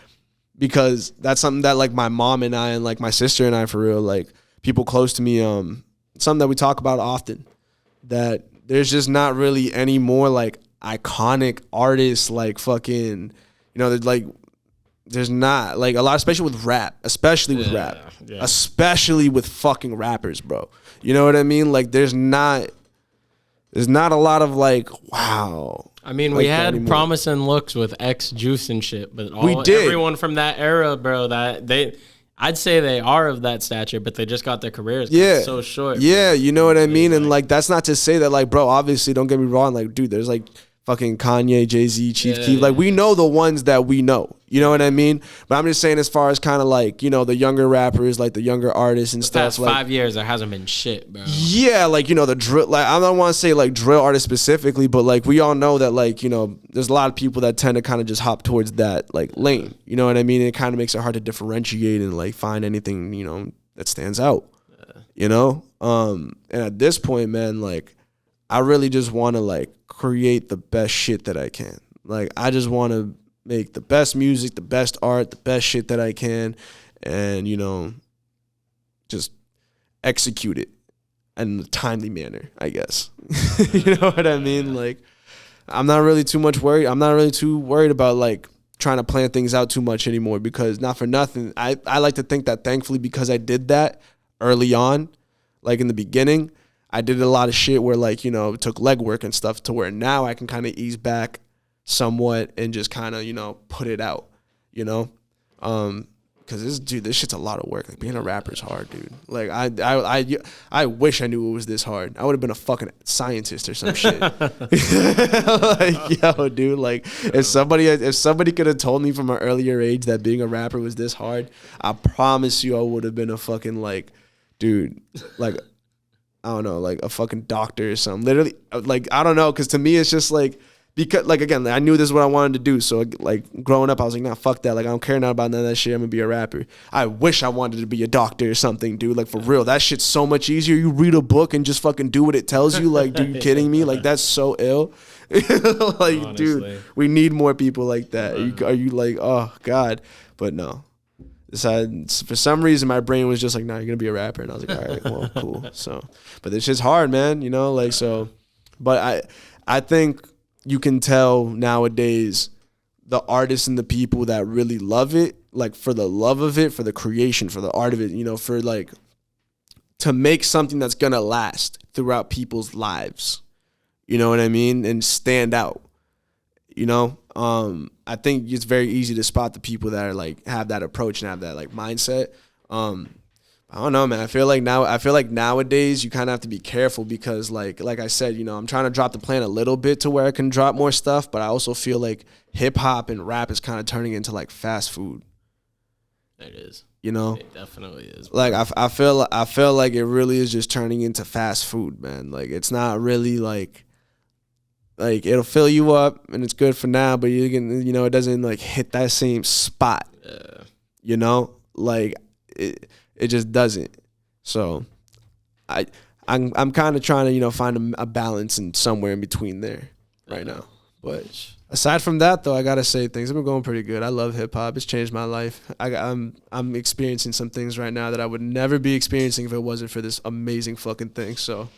because that's something that like my mom and I and like my sister and I, for real, like people close to me, something that we talk about often. That there's just not really any more like iconic artists like fucking, you know, like There's not like a lot, especially with rap, especially with fucking rappers, bro. You know what I mean? Like there's not a lot of like, wow. I mean, like we had Promising Looks with X Juice and shit, but everyone from that era, bro, I'd say they are of that stature, but they just got their careers so short. Yeah, you know what I mean? And like that's not to say that like, bro, obviously don't get me wrong, like dude, there's like fucking Kanye, Jay-Z, Chief Keef. Like we know the ones that we know. You know what I mean? But I'm just saying as far as kind of like, you know, the younger rappers, like the younger artists and stuff. Past 5 years, there hasn't been shit, bro. Yeah, like, you know, the drill, like I don't want to say like drill artists specifically, but like we all know that like, you know, there's a lot of people that tend to kind of just hop towards that like lane. You know what I mean? It kind of makes it hard to differentiate and like find anything, you know, that stands out. You know? And at this point, man, like I really just want to like create the best shit that I can. Like I just want to make the best music, the best art, the best shit that I can, and, you know, just execute it in a timely manner, I guess. You know what I mean? Like, I'm not really too worried about, like, trying to plan things out too much anymore because, not for nothing, I like to think that thankfully because I did that early on, like in the beginning, I did a lot of shit where, like, you know, it took legwork and stuff to where now I can kind of ease back somewhat and just kind of, you know, put it out, you know, because this shit's a lot of work. Like being a rapper is hard, dude. Like I wish I knew it was this hard. I would have been a fucking scientist or some shit. Like, yo, dude, like if somebody could have told me from an earlier age that being a rapper was this hard, I promise you I would have been a fucking like, dude, like I don't know, like a fucking doctor or something. Literally, like I don't know, because to me it's just like. Because, like, again, I knew this is what I wanted to do. So, like, growing up, I was like, nah, fuck that. Like, I don't care now about none of that shit. I'm going to be a rapper. I wish I wanted to be a doctor or something, dude. Like, for real. That shit's so much easier. You read a book and just fucking do what it tells you. Like, dude, you kidding me? Like, that's so ill. Like, honestly. Dude, we need more people like that. Are you like, oh, God. But no. For some reason, my brain was just like, nah, you're going to be a rapper. And I was like, all right, well, cool. So, but this shit's hard, man. You know, like, so. But I think you can tell nowadays the artists and the people that really love it, like for the love of it, for the creation, for the art of it, you know, for like to make something that's gonna last throughout people's lives. You know what I mean? And stand out. You know? I think it's very easy to spot the people that are like have that approach and have that like mindset. I don't know, man. I feel like nowadays you kind of have to be careful because like I said, you know, I'm trying to drop the plan a little bit to where I can drop more stuff, but I also feel like hip hop and rap is kind of turning into like fast food. It is. You know? It definitely is. Like I feel like it really is just turning into fast food, man. Like it's not really like it'll fill you up and it's good for now, but you can, you know, it doesn't like hit that same spot. Yeah. You know? Like it just doesn't. So I'm kind of trying to, you know, find a balance and somewhere in between there right now. But aside from that, though, I gotta say things have been going pretty good. I love hip hop. It's changed my life. I'm experiencing some things right now that I would never be experiencing if it wasn't for this amazing fucking thing. So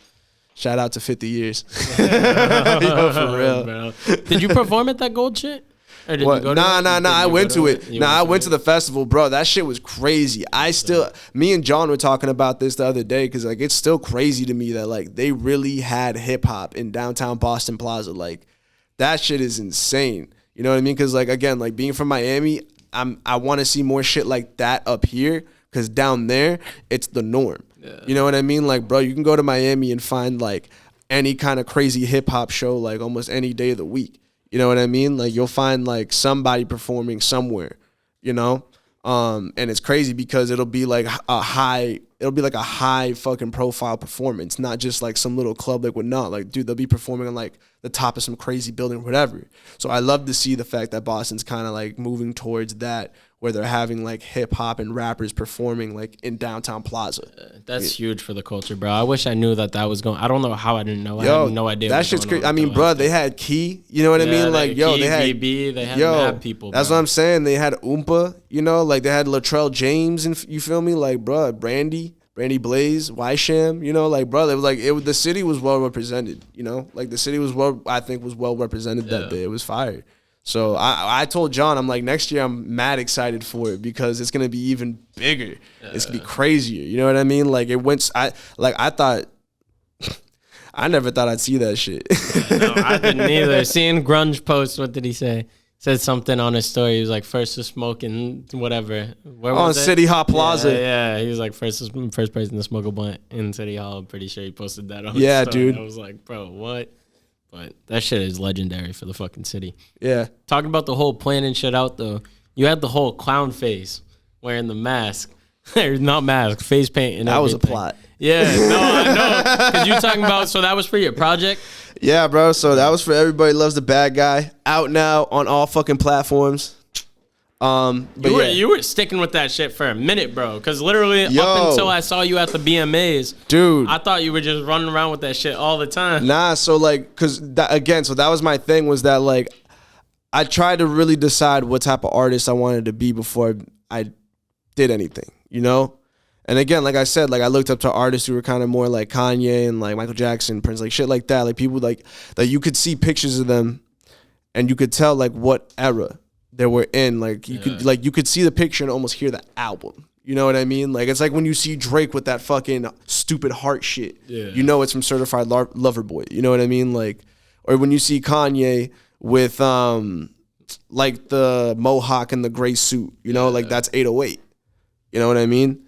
shout out to 50 years. Yo, for real. Bro. Did you perform at that gold shit? What? Nah. I went to it. I went to the festival, bro. That shit was crazy. Me and John were talking about this the other day because like it's still crazy to me that like they really had hip hop in downtown Boston Plaza. Like that shit is insane. You know what I mean? Because like again, like being from Miami, I want to see more shit like that up here because down there it's the norm. Yeah. You know what I mean? Like, bro, you can go to Miami and find like any kind of crazy hip hop show like almost any day of the week. You know what I mean? Like you'll find like somebody performing somewhere, you know? And it's crazy because it'll be like a high fucking profile performance, not just like some little club like whatnot. Like, dude, they'll be performing on like the top of some crazy building or whatever. So I love to see the fact that Boston's kind of like moving towards that where they're having like hip hop and rappers performing like in downtown Plaza. That's huge for the culture, bro. I wish I knew that was going. I don't know how I didn't know. I had no idea. That shit's crazy. I mean, bro, they had Key. You know what I mean? Like, they had mad people. That's what I'm saying. They had Oompa. You know, like they had Latrell James, and you feel me? Like, bro, Brandy Blaze, Y-Sham. You know, like, bro, it was like the city was well represented. You know, like the city was well represented that day. It was fire. So I told John, I'm like, next year I'm mad excited for it because it's gonna be even bigger. It's gonna be crazier. You know what I mean? Like it went. I thought. I never thought I'd see that shit. No, I didn't either. Seeing Grunge post, what did he say? Said something on his story. He was like, first to smoke in whatever. Where was it? City Hall Plaza. Yeah. He was like first person to smoke a blunt in City Hall. I'm pretty sure he posted that on his story. Dude. I was like, bro, what? But that shit is legendary for the fucking city. Yeah. Talking about the whole planning shit out though, you had the whole clown face wearing the mask. Not mask, face paint and that everything. was a plot. Yeah, no, I know. Because you talking about, so that was for your project? Yeah, bro. So that was for Everybody Loves the Bad Guy. Out now on all fucking platforms. You were sticking with that shit for a minute, bro. Because literally up until I saw you at the BMAs, dude, I thought you were just running around with that shit all the time. Nah, so like, because so that was my thing, was that like, I tried to really decide what type of artist I wanted to be before I did anything, you know? And again, like I said, like I looked up to artists who were kind of more like Kanye and like Michael Jackson, Prince, like shit like that. Like people like that you could see pictures of them and you could tell like what era they were in. Like you could see the picture and almost hear the album. You know what I mean? Like it's like when you see Drake with that fucking stupid heart shit. Yeah. You know it's from Certified Lover Boy. You know what I mean? Like, or when you see Kanye with like the mohawk and the gray suit, you know, like that's 808. You know what I mean?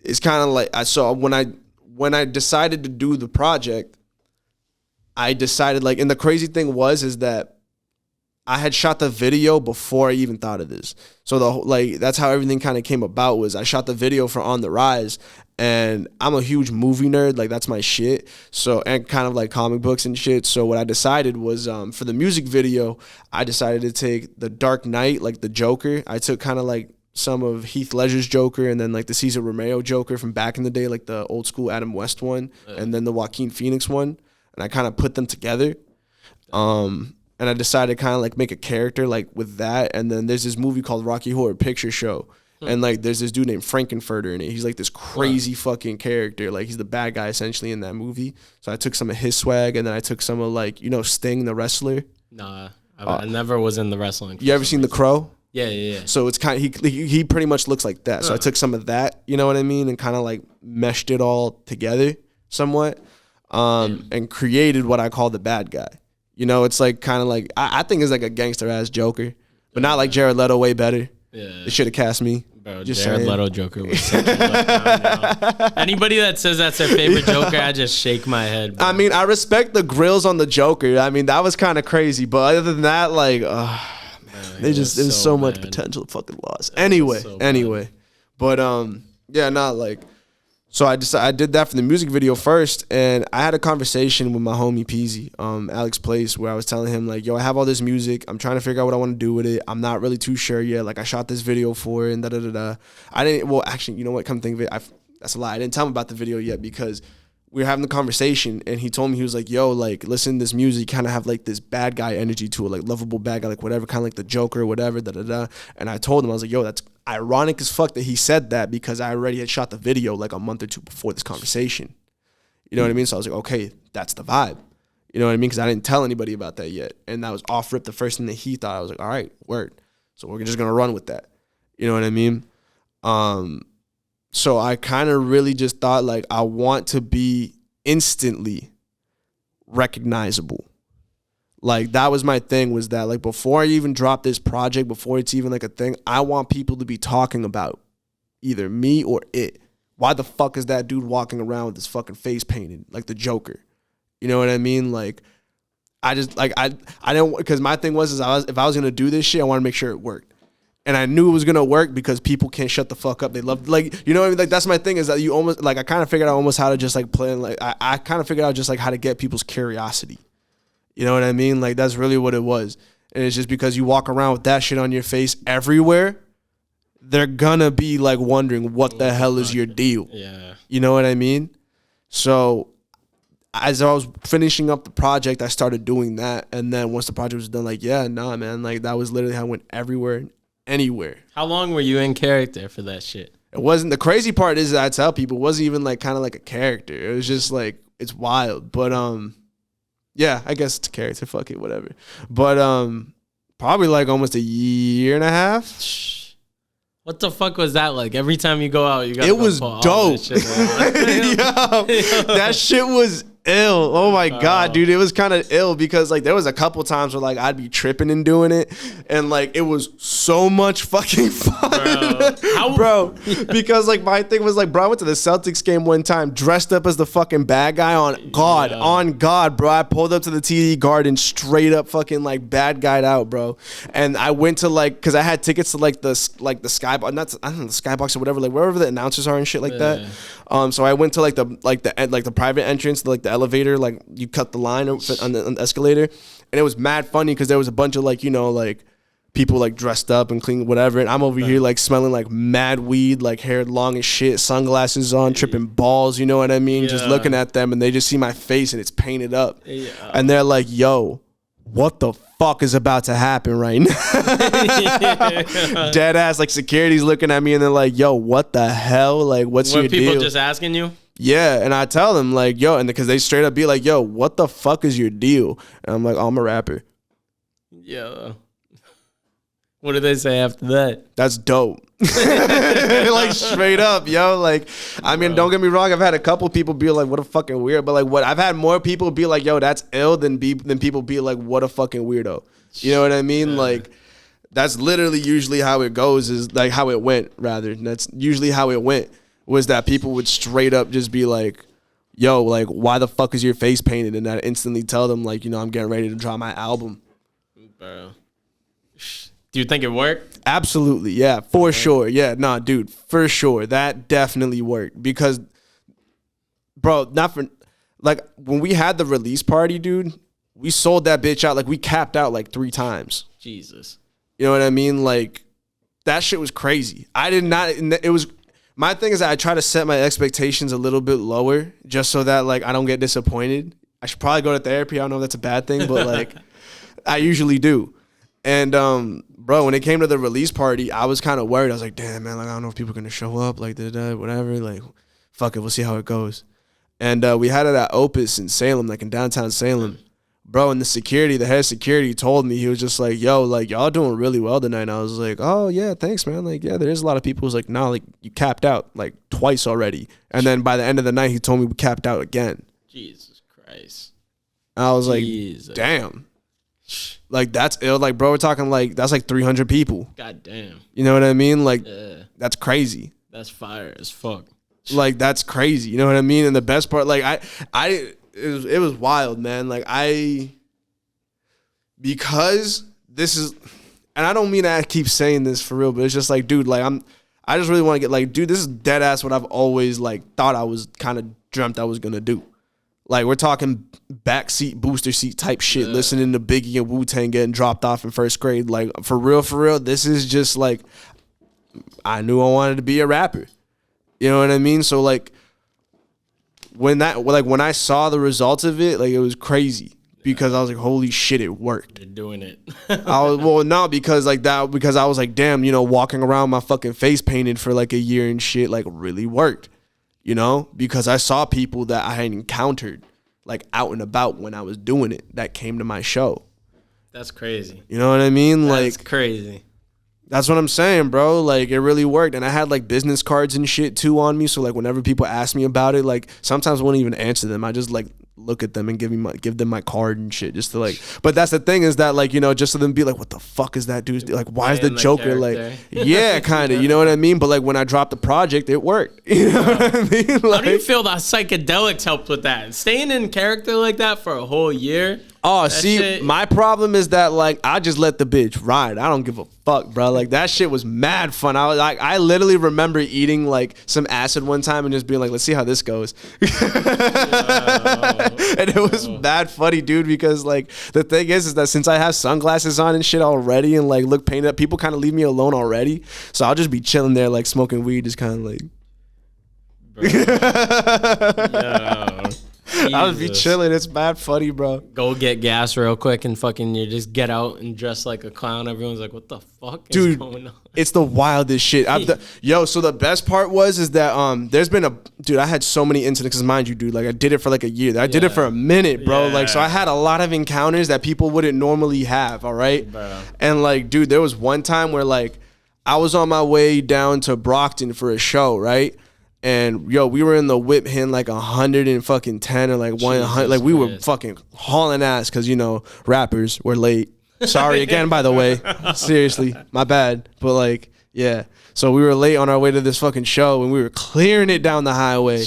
It's kind of like I saw when I decided to do the project, I decided like, and the crazy thing is that I had shot the video before I even thought of this. So that's how everything kind of came about. Was I shot the video for On the Rise, and I'm a huge movie nerd, like that's my shit. So, and kind of like comic books and shit. So what I decided was for the music video, I decided to take the Dark Knight, like the Joker. I took kind of like some of Heath Ledger's Joker and then like the Cesar Romero Joker from back in the day, like the old school Adam West one, and then the Joaquin Phoenix one, and I kind of put them together. And I decided to kind of like make a character like with that. And then there's this movie called Rocky Horror Picture Show. And like there's this dude named Frankenfurter in it. He's like this crazy fucking character. Like he's the bad guy essentially in that movie. So I took some of his swag and then I took some of like, you know, Sting, the wrestler. Nah, I never was in the wrestling. You ever seen The Crow? Yeah. So it's kind of, he pretty much looks like that. So I took some of that, you know what I mean? And kind of like meshed it all together somewhat and created what I call the bad guy. You know, it's like kind of like, I think it's like a gangster ass Joker, but not like Jared Leto, way better. Yeah. They should have cast me. Bro, Jared Leto Joker was such a letdown. Anybody that says that's their favorite Joker, I just shake my head, bro. I mean, I respect the grills on the Joker. I mean, that was kind of crazy, but other than that, like, there's so much potential fucking loss. Anyway, but yeah, not like. So I did that for the music video first, and I had a conversation with my homie Peasy, Alex Place, where I was telling him like, yo, I have all this music. I'm trying to figure out what I want to do with it. I'm not really too sure yet. Like I shot this video for it and da-da-da-da. I didn't, well, actually, you know what? Come think of it, that's a lie. I didn't tell him about the video yet because we were having the conversation, and he told me, he was like, yo, like, listen, this music kind of have like this bad guy energy to it, like lovable bad guy, like whatever, kind of like the Joker or whatever, da-da-da. And I told him, I was like, yo, that's ironic as fuck that he said that because I already had shot the video like a month or two before this conversation. You know what I mean? So I was like, okay, that's the vibe. You know what I mean? Because I didn't tell anybody about that yet. And that was off rip the first thing that he thought. I was like, all right, word. So we're just going to run with that. You know what I mean? So I kind of really just thought like I want to be instantly recognizable. Like that was my thing, was that like before I even drop this project, before it's even like a thing, I want people to be talking about either me or it. Why the fuck is that dude walking around with his fucking face painted like the Joker? You know what I mean? Like I just like I didn't, because my thing was if I was gonna do this shit, I want to make sure it worked. And I knew it was gonna work because people can't shut the fuck up. They love, like, you know what I mean? Like that's my thing, is that you almost like I kind of figured out almost how to just like play, like I kind of figured out just like how to get people's curiosity. You know what I mean? Like that's really what it was. And it's just because you walk around with that shit on your face everywhere, they're gonna be like wondering what the hell is your deal. Yeah. You know what I mean? So as I was finishing up the project, I started doing that. And then once the project was done, like, yeah, nah, man, like that was literally how I went everywhere and anywhere. How long were you in character for that shit? It wasn't, the crazy part is that I tell people, it wasn't even like kind of like a character. It was just like, it's wild. But yeah, I guess it's a character, fuck it, whatever. But Probably like almost a year and a half. What the fuck was that like? Every time you go out, you got. It was dope. Yo, that shit was ill. Oh my god, dude, it was kind of ill because like there was a couple times where like I'd be tripping and doing it, and like it was so much fucking fun, bro. Because like my thing was like, bro, I went to the Celtics game one time dressed up as the fucking bad guy on God, bro. I pulled up to the TD Garden straight up fucking like bad guyed out, bro. And I went to like, cause I had tickets to like the skybox, I don't know, the skybox or whatever, like wherever the announcers are and shit like that. So I went to like the private entrance, like the elevator, like you cut the line on the escalator, and it was mad funny because there was a bunch of like, you know, like people like dressed up and clean whatever, and I'm over here like smelling like mad weed, like hair long as shit, sunglasses on, tripping balls, you know what I mean? Just looking at them, and they just see my face and it's painted up, and they're like, yo, what the fuck is about to happen right now? Dead ass, like security's looking at me and they're like, yo, what the hell? Like, what's your deal? Were people just asking you? Yeah, and I tell them like, yo, and because they straight up be like, yo, what the fuck is your deal? And I'm like, oh, I'm a rapper. Yeah. What do they say after that? That's dope. Like straight up, yo. Like, I mean, don't get me wrong. I've had a couple people be like, what a fucking weird. But like, what I've had more people be like, yo, that's ill than people be like, what a fucking weirdo. You know what I mean? Yeah. Like, that's literally usually how it goes. Is like how it went. Rather, that's usually how it went. Was that people would straight up just be like, yo, like, why the fuck is your face painted? And I instantly tell them like, you know, I'm getting ready to drop my album. Bro. Do you think it worked? Absolutely, yeah, for sure. Yeah, nah, dude, for sure. That definitely worked because, bro, not for, like, when we had the release party, dude, we sold that bitch out. Like, we capped out like 3 times. Jesus. You know what I mean? Like, that shit was crazy. I did not, it was, my thing is that I try to set my expectations a little bit lower just so that, like, I don't get disappointed. I should probably go to therapy. I don't know if that's a bad thing, but, like, I usually do. And, bro, when it came to the release party, I was kind of worried. I was like, damn, man, like, I don't know if people are going to show up, like, whatever. Like, fuck it, we'll see how it goes. And we had it at Opus in Salem, like, in downtown Salem. Bro, and the head security told me, he was just like, yo, like, y'all doing really well tonight. And I was like, oh, yeah, thanks, man. Like, yeah, there's a lot of people who's like, nah, like, you capped out, like, twice already. And then by the end of the night, he told me we capped out again. Jesus Christ. And I was like, damn. Like, that's ill. Like, bro, we're talking like, that's like 300 people. God damn. You know what I mean? Like, that's crazy. That's fire as fuck. Like, that's crazy. You know what I mean? And the best part, like, it was wild, man. Like, because this is, and I don't mean I keep saying this for real, but it's just like, dude, like, I just really want to get, like, dude, this is dead ass what I've always, like, thought I was kind of dreamt I was going to do. Like, we're talking backseat, booster seat type shit, listening to Biggie and Wu-Tang getting dropped off in first grade. Like, for real, this is just, like, I knew I wanted to be a rapper. You know what I mean? So, like, when I saw the results of it, like, it was crazy. Because I was like, holy shit, it worked. You're doing it. because I was like, damn, you know, walking around my fucking face painted for, like, a year and shit, like, really worked. You know, because I saw people that I had encountered, like, out and about when I was doing it, that came to my show. That's crazy. You know what I mean? That's like, crazy. That's what I'm saying, bro. Like, it really worked. And I had, like, business cards and shit, too, on me. So, like, whenever people ask me about it, like, sometimes I wouldn't even answer them. I just, like, look at them and give them my card and shit just to, like, but that's the thing is that, like, you know, just so them be like, what the fuck is that dude? Like, why is the Joker like, yeah, kind of, you know what I mean? But, like, when I dropped the project, it worked. You know what I mean? Like, how do you feel that Psychedelics helped with that? Staying in character like that for a whole year? Oh, see, my problem is that, like, I just let the bitch ride. I don't give a fuck, bro. Like, that shit was mad fun. I literally remember eating, like, some acid one time and just being like, let's see how this goes. And it was mad funny, dude, because, like, the thing is that since I have sunglasses on and shit already and, like, look painted up, people kind of leave me alone already. So I'll just be chilling there, like, smoking weed, just kind of like. Bro. Yo. I would be chilling. It's bad funny, bro. Go get gas real quick and fucking you just get out and dress like a clown. Everyone's like, what the fuck is going on? It's the wildest shit. So the best part is that there's been I had so many incidents, because mind you, dude, like I did it for like a year. I did it for a minute, bro. Like, so I had a lot of encounters that people wouldn't normally have, all right? Bro. And like, dude, there was one time where like I was on my way down to Brockton for a show, right? And we were in the whip hitting like 110 or like 100. Like we were fucking hauling ass because, rappers were late. Sorry again, by the way. Seriously, my bad. But like, yeah. So we were late on our way to this fucking show and we were clearing it down the highway.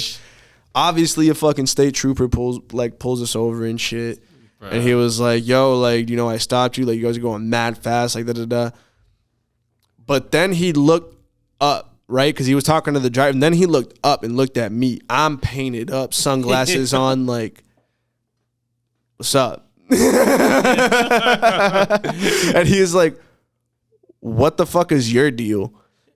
Obviously, a fucking state trooper pulls us over and shit. Bro. And he was like, yo, like, I stopped you. Like, you guys are going mad fast, like, da-da-da. But then he looked up, right? Because he was talking to the driver. And then he looked up and looked at me. I'm painted up, sunglasses on, like, what's up? And he's like, what the fuck is your deal?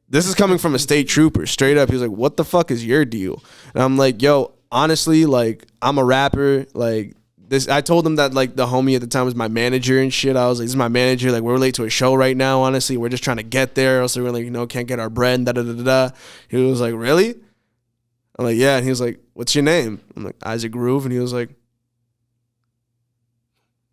This is coming from a state trooper, straight up. He's like, what the fuck is your deal? And I'm like, yo, honestly, like, I'm a rapper. Like, this, I told him that, like, the homie at the time was my manager and shit. I was like, this is my manager. Like, we're late to a show right now, honestly. We're just trying to get there. Else we're like, can't get our bread and da-da-da-da. He was like, really? I'm like, yeah. And he was like, what's your name? I'm like, Isaac Groove. And he was like,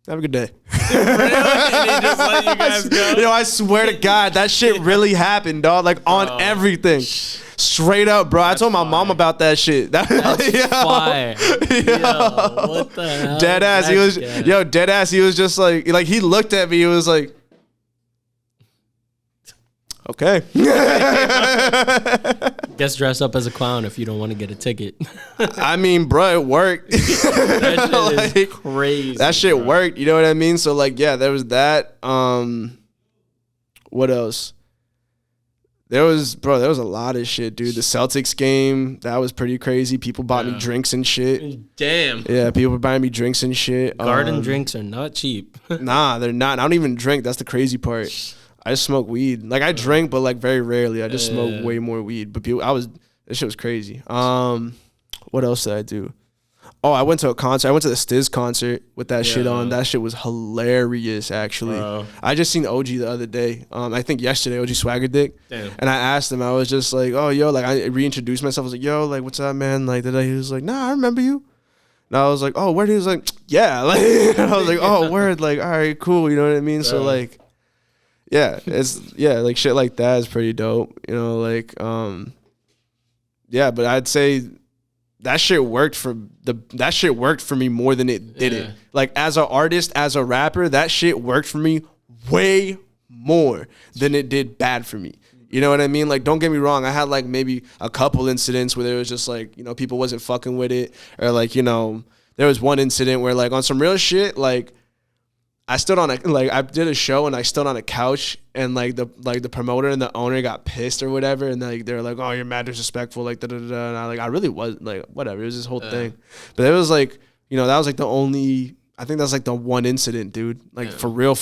have a good day. Really? And he just let you guys go? I swear to God, that shit really happened, dog. Like, on everything. Straight up, bro. I told my mom about that shit. That's fire. Yo, what the hell? Dead ass. He was, dead ass. He was just like, he looked at me. He was like, okay. Guess dress up as a clown if you don't want to get a ticket. I mean, bro, it worked. That shit is crazy. That shit worked. You know what I mean? So, like, yeah, there was that. What else? There was a lot of shit, dude. The Celtics game, that was pretty crazy. People bought me drinks and shit. Damn. Yeah, people were buying me drinks and shit. Garden drinks are not cheap. Nah, they're not. I don't even drink. That's the crazy part. I just smoke weed. Like, I drink, but like very rarely. I just smoke way more weed. But this shit was crazy. What else did I do? Oh, I went to a concert. I went to the Stiz concert with that shit on. That shit was hilarious, actually. Bro. I just seen OG the other day. I think yesterday, OG Swagger Dick. Damn. And I asked him, I was just like, oh, yo, like, I reintroduced myself. I was like, yo, like, what's up, man? Like, he was like, nah, I remember you. And I was like, oh, word? He was like, yeah. Like, and I was like, oh, word. Like, all right, cool. You know what I mean? So, like, yeah, like, shit like that is pretty dope. Like, yeah, but I'd say that shit worked for me more than it didn't. Like, as an artist, as a rapper, that shit worked for me way more than it did bad for me. You know what I mean? Like, don't get me wrong. I had like maybe a couple incidents where there was just like, people wasn't fucking with it, or like, there was one incident where like on some real shit, like, I did a show and I stood on a couch and like the promoter and the owner got pissed or whatever, and like they were like, oh, you're mad disrespectful, like da da da. And I really was like, whatever. It was this whole thing, but it was like, that was like the only. I think that's like the one incident, dude. Like for real.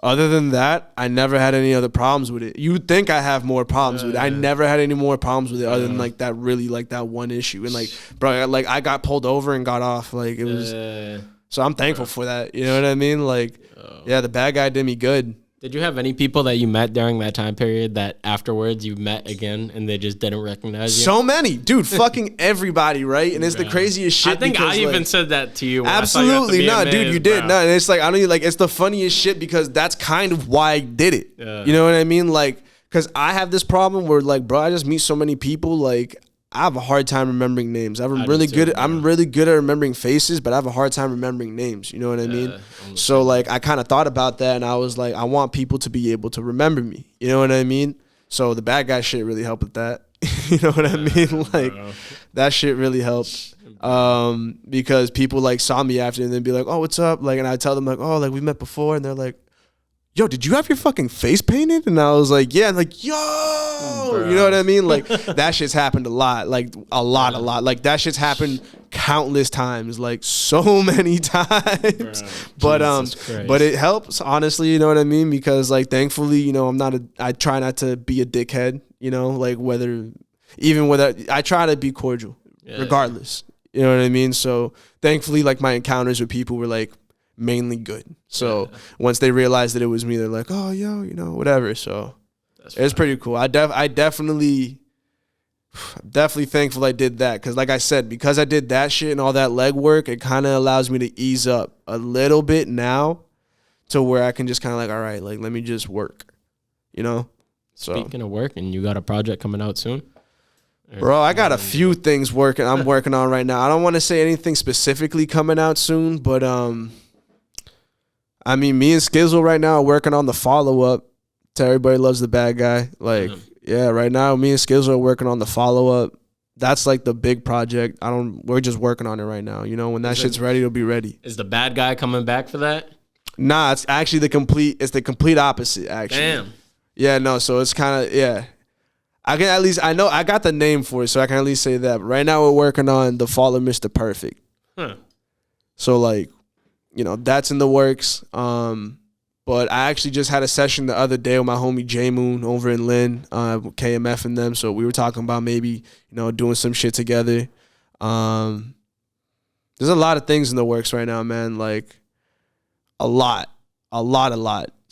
Other than that, I never had any other problems with it. You'd think I have more problems with it. I never had any more problems with it other than like that that one issue. And like, bro, like I got pulled over and got off. Like it was. So I'm thankful for that. You know what I mean? Like, yeah, the bad guy did me good. Did you have any people that you met during that time period that afterwards you met again and they just didn't recognize you? So many. Dude, fucking everybody, right? And it's the craziest shit. I think I even said that to you. Absolutely. No, dude, you did. No, and it's like, I don't even, like, it's the funniest shit because that's kind of why I did it. Yeah. You know what I mean? Like, because I have this problem where, like, bro, I just meet so many people, like, I have a hard time remembering names. I'm really good at remembering faces, but I have a hard time remembering names. You know what I mean? So like I kind of thought about that, and I was like, I want people to be able to remember me. You know what I mean? So the bad guy shit really helped with that. You know what I mean? Like that shit really helped. Because people like saw me after and they'd be like, oh, what's up? Like, and I tell them like, oh, like we met before, and they're like, yo, did you have your fucking face painted? And I was like, yeah. And like, yo, bro. You know what I mean? Like that shit's happened a lot. Like a lot. Like that shit's happened countless times, like so many times. Bro, but it helps, honestly, you know what I mean? Because like thankfully, I try not to be a dickhead, like I try to be cordial regardless. You know what I mean? So thankfully, like my encounters with people were like mainly good. So once they realized that it was me, they're like, oh, yo, you know, whatever. So it's pretty cool. I definitely thankful I did that. Cause like I said, because I did that shit and all that legwork, it kind of allows me to ease up a little bit now to where I can just kind of like, all right, like, let me just work, you know? So Speaking of work, and you got a project coming out soon? Bro, I got a few things I'm working on right now. I don't want to say anything specifically coming out soon, but I mean, me and Skizzle right now are working on the follow-up to Everybody Loves the Bad Guy. Like, yeah, right now me and Skizzle are working on the follow-up. That's like the big project. We're just working on it right now. You know, when that shit's ready, it'll be ready. Is the bad guy coming back for that? Nah, it's actually the complete opposite, actually. Damn. Yeah, no, so it's kind of, yeah. I can at least, I know I got the name for it, so I can at least say that. Right now we're working on The Fall of Mr. Perfect. So like, you know, that's in the works. But I actually just had a session the other day with my homie J Moon over in Lynn, KMF and them. So we were talking about maybe, you know, doing some shit together. There's a lot of things in the works right now, man. Like a lot.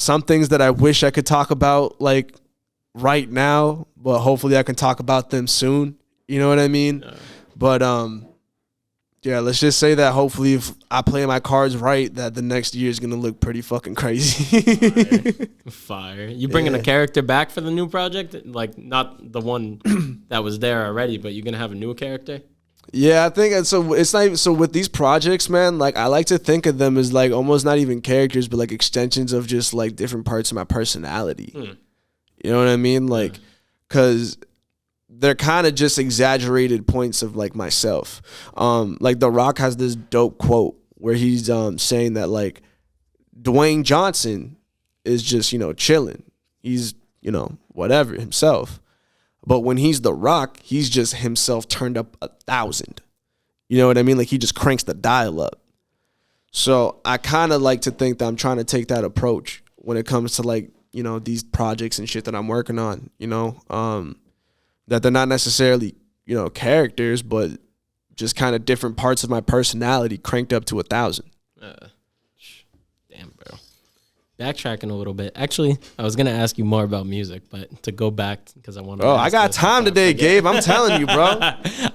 Some things that I wish I could talk about like right now, but hopefully I can talk about them soon. You know what I mean? But yeah, let's just say that hopefully if I play my cards right, that the next year is going to look pretty fucking crazy. Fire. You bringing a character back for the new project? Like, not the one that was there already, but you're going to have a new character? Yeah, I think so. It's not even, so with these projects, man, like I like to think of them as like almost not even characters, but like extensions of just like different parts of my personality. You know what I mean? Like, because they're kind of just exaggerated points of like myself. Like The Rock has this dope quote where he's saying that like Dwayne Johnson is just, you know, chilling. He's, you know, whatever himself. But when he's The Rock, he's just himself turned up 1,000. You know what I mean? Like he just cranks the dial up. So I kind of like to think that I'm trying to take that approach when it comes to like, you know, these projects and shit that I'm working on, you know, that they're not necessarily, you know, characters, but just kind of different parts of my personality cranked up to 1,000. Damn, bro. Backtracking a little bit. Actually, I was going to ask you more about music, but to go back, because I want to. Oh, I got time today, Gabe. I'm telling you, bro.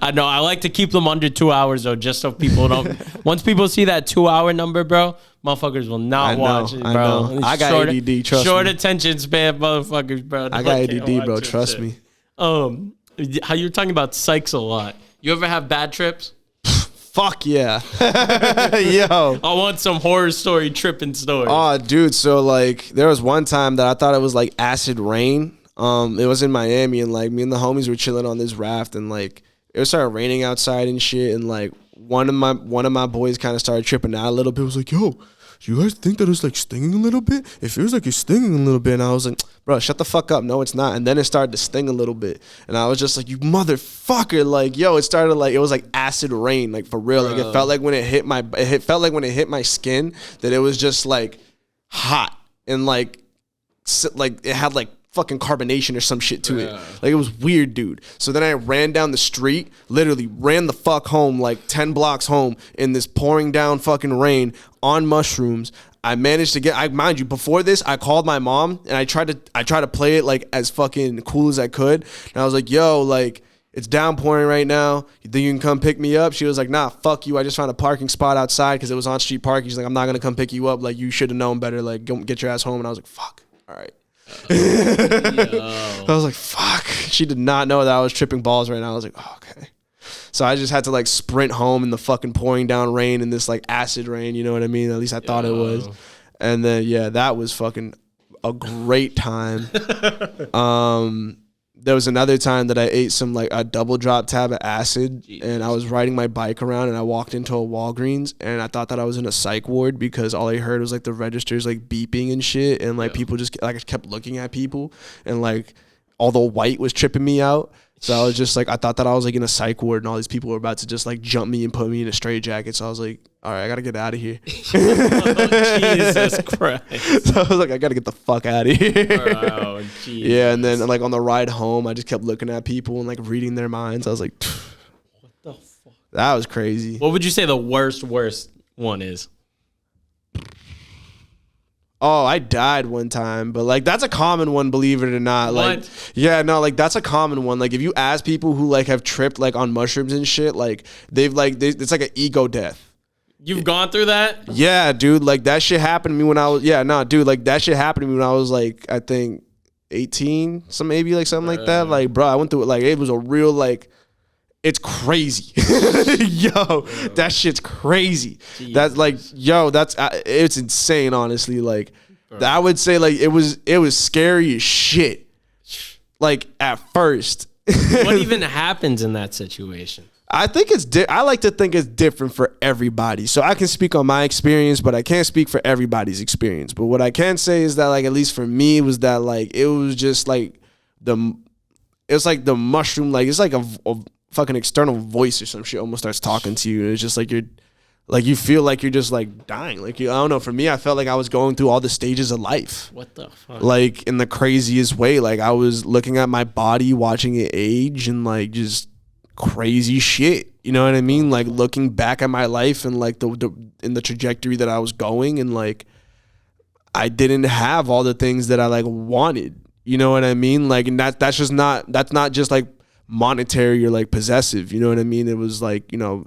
I know. I like to keep them under 2 hours, though, just so people don't. Once people see that 2 hour number, bro, motherfuckers will not watch it, bro. I know. I got ADD, trust me. Short attention span, motherfuckers, bro. I got ADD, bro. Trust me. How you're talking about psychs a lot. You ever have bad trips? Fuck yeah. Yo. I want some horror story tripping stories. Oh, dude. So, like, there was one time that I thought it was, like, acid rain. It was in Miami, and, like, me and the homies were chilling on this raft, and, like, it started raining outside and shit, and, like, one of my boys kind of started tripping out a little bit. It was like, yo, you guys think that it's, like, stinging a little bit? It feels like it's stinging a little bit. And I was like, bro, shut the fuck up. No, it's not. And then it started to sting a little bit. And I was just like, you motherfucker. Like, yo, it started like, it was like acid rain, like for real. Like it felt like when it hit my skin that it was just like hot and like it had like fucking carbonation or some shit to it. Like it was weird, dude. So then I ran down the street, literally ran the fuck home, like 10 blocks home in this pouring down fucking rain on mushrooms. I managed to get, mind you, before this, I called my mom and I tried to play it like as fucking cool as I could. And I was like, yo, like, it's downpouring right now. You think you can come pick me up? She was like, nah, fuck you. I just found a parking spot outside because it was on street parking. She's like, I'm not going to come pick you up. Like, you should have known better. Like, go get your ass home. And I was like, fuck. All right. I was like, fuck. She did not know that I was tripping balls right now. I was like, oh, okay. So I just had to like sprint home in the fucking pouring down rain and this like acid rain, you know what I mean? At least I thought it was. And then, yeah, that was fucking a great time. There was another time that I ate some like a double drop tab of acid. Jeez. And I was riding my bike around and I walked into a Walgreens and I thought that I was in a psych ward because all I heard was like the registers like beeping and shit. And like people just like I kept looking at people and like all the white was tripping me out. So I was just like, I thought that I was like in a psych ward and all these people were about to just like jump me and put me in a straitjacket. So I was like, all right, I got to get out of here. Jesus Christ. So I was like, I got to get the fuck out of here. Oh, Jesus. Yeah, and then like on the ride home, I just kept looking at people and like reading their minds. I was like, what the fuck? That was crazy. What would you say the worst one is? Oh, I died one time, but like that's a common one, believe it or not. What? Like, yeah, no, like that's a common one. Like if you ask people who like have tripped like on mushrooms and shit, like it's like an ego death. You've gone through that? Yeah, dude. Like that shit happened to me when I was dude. Like that shit happened to me when I was like I think 18, something like that. Like, bro, I went through it. Like it was a real like. It's crazy. Yo, that shit's crazy. Jesus. That's like, yo, it's insane, honestly. Like, I would say, like, it was scary as shit. Like, at first. What even happens in that situation? I think I like to think it's different for everybody. So I can speak on my experience, but I can't speak for everybody's experience. But what I can say is that, like, at least for me, was that, like, it was just, like, it's like the mushroom, like, it's like a fucking external voice or some shit almost starts talking to you, and it's just like you feel like you're just like dying. Like I don't know. For me, I felt like I was going through all the stages of life. What the fuck? Like in the craziest way. Like I was looking at my body, watching it age, and like just crazy shit. You know what I mean? Like looking back at my life and like in the trajectory that I was going, and like I didn't have all the things that I like wanted. You know what I mean? Like, and that's not just like monetary or like possessive, you know what I mean? It was like, you know,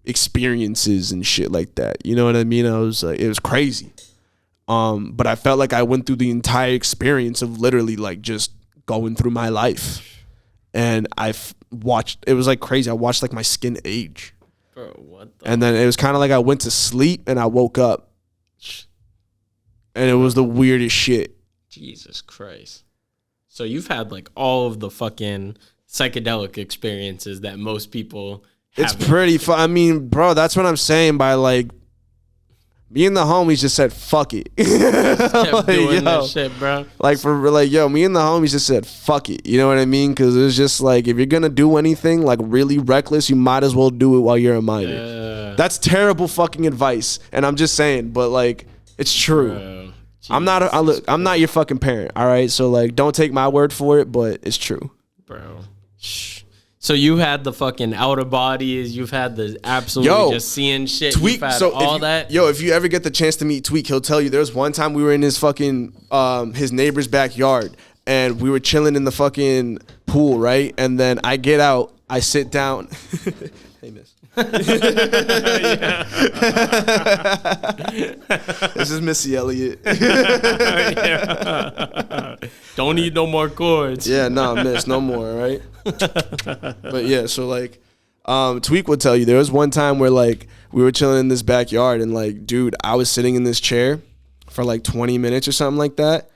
experiences and shit like that, you know what I mean? I was like, it was crazy. But I felt like I went through the entire experience of literally like just going through my life, and watched, it was like crazy. I watched like my skin age. Bro, what the? And then it was kind of like I went to sleep and I woke up, and it was the weirdest shit. Jesus Christ. So you've had like all of the fucking psychedelic experiences that most people haven't. It's pretty fun. I mean, bro, that's what I'm saying by like me and the homies just said fuck it. Kept like, doing that shit, bro. Like for like, yo, me and the homies just said fuck it. You know what I mean? Because it's just like if you're gonna do anything like really reckless, you might as well do it while you're a minor. That's terrible fucking advice, and I'm just saying, but like it's true. Bro, I'm not your fucking parent, all right? So like, don't take my word for it, but it's true, bro. So you had the fucking outer bodies, you've had the absolutely just seeing shit, Tweak, you've had so all that. Yo, if you ever get the chance to meet Tweak, he'll tell you there was one time we were in his fucking his neighbor's backyard, and we were chilling in the fucking pool, right? And then I get out, I sit down. Hey, miss. This is Missy Elliott. Don't need no more chords. Yeah, no, miss, no more, right? But yeah, so like Tweak would tell you there was one time where like we were chilling in this backyard, and like, dude, I was sitting in this chair for like 20 minutes or something like that.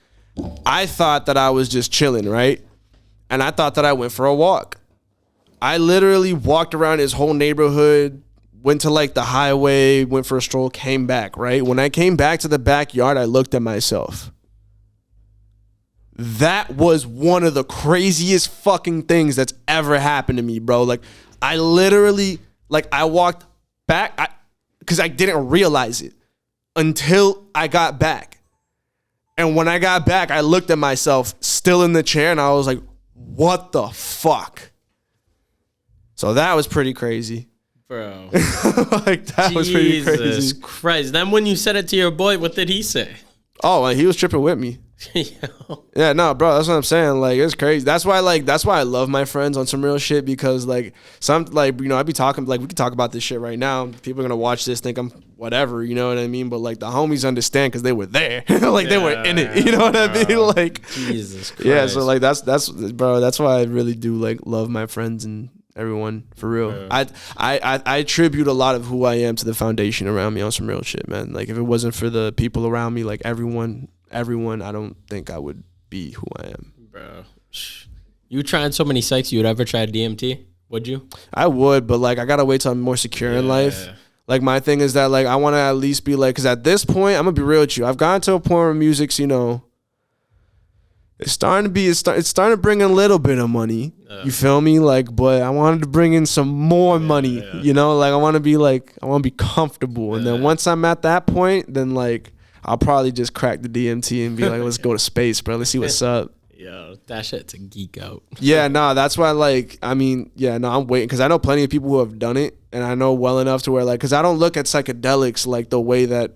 I thought that I was just chilling, right? And I thought that I went for a walk. I literally walked around his whole neighborhood, went to like the highway, went for a stroll, came back, right? When I came back to the backyard, I looked at myself. That was one of the craziest fucking things that's ever happened to me, bro. Like, I literally, like, I walked back because I didn't realize it until I got back. And when I got back, I looked at myself still in the chair, and I was like, what the fuck? So that was pretty crazy. Bro. Like, that was pretty crazy. Jesus Christ. Then when you said it to your boy, what did he say? Oh, he was tripping with me. Yeah, no, bro, that's what I'm saying. Like, it's crazy. That's why I love my friends on some real shit, because like some, like, you know, I'd be talking, like, we could talk about this shit right now. People are gonna watch this, think I'm whatever, you know what I mean? But like the homies understand because they were there. Like, they were in it. You know what I mean? Like, Jesus Christ. Yeah, so like that's bro, that's why I really do like love my friends and everyone, for real. I attribute a lot of who I am to the foundation around me on some real shit, man. Like, if it wasn't for the people around me, like everyone, I don't think I would be who I am. Bro, you trying so many psychs, you would ever try DMT? Would you? I would, but like I gotta wait till I'm more secure in life. Like, my thing is that like I want to at least be like, because at this point, I'm gonna be real with you, I've gotten to a point where music's, you know, it's starting to bring in a little bit of money. You feel me? Like, but I wanted to bring in some more money. You know, like I want to be comfortable. And then once I'm at that point, then like I'll probably just crack the DMT and be like, let's go to space, bro. Let's see what's up. Yo, that shit's a geek out. Yeah, no, that's why, like, I mean, yeah, no, I'm waiting, because I know plenty of people who have done it, and I know well enough to where like, because I don't look at psychedelics like the way that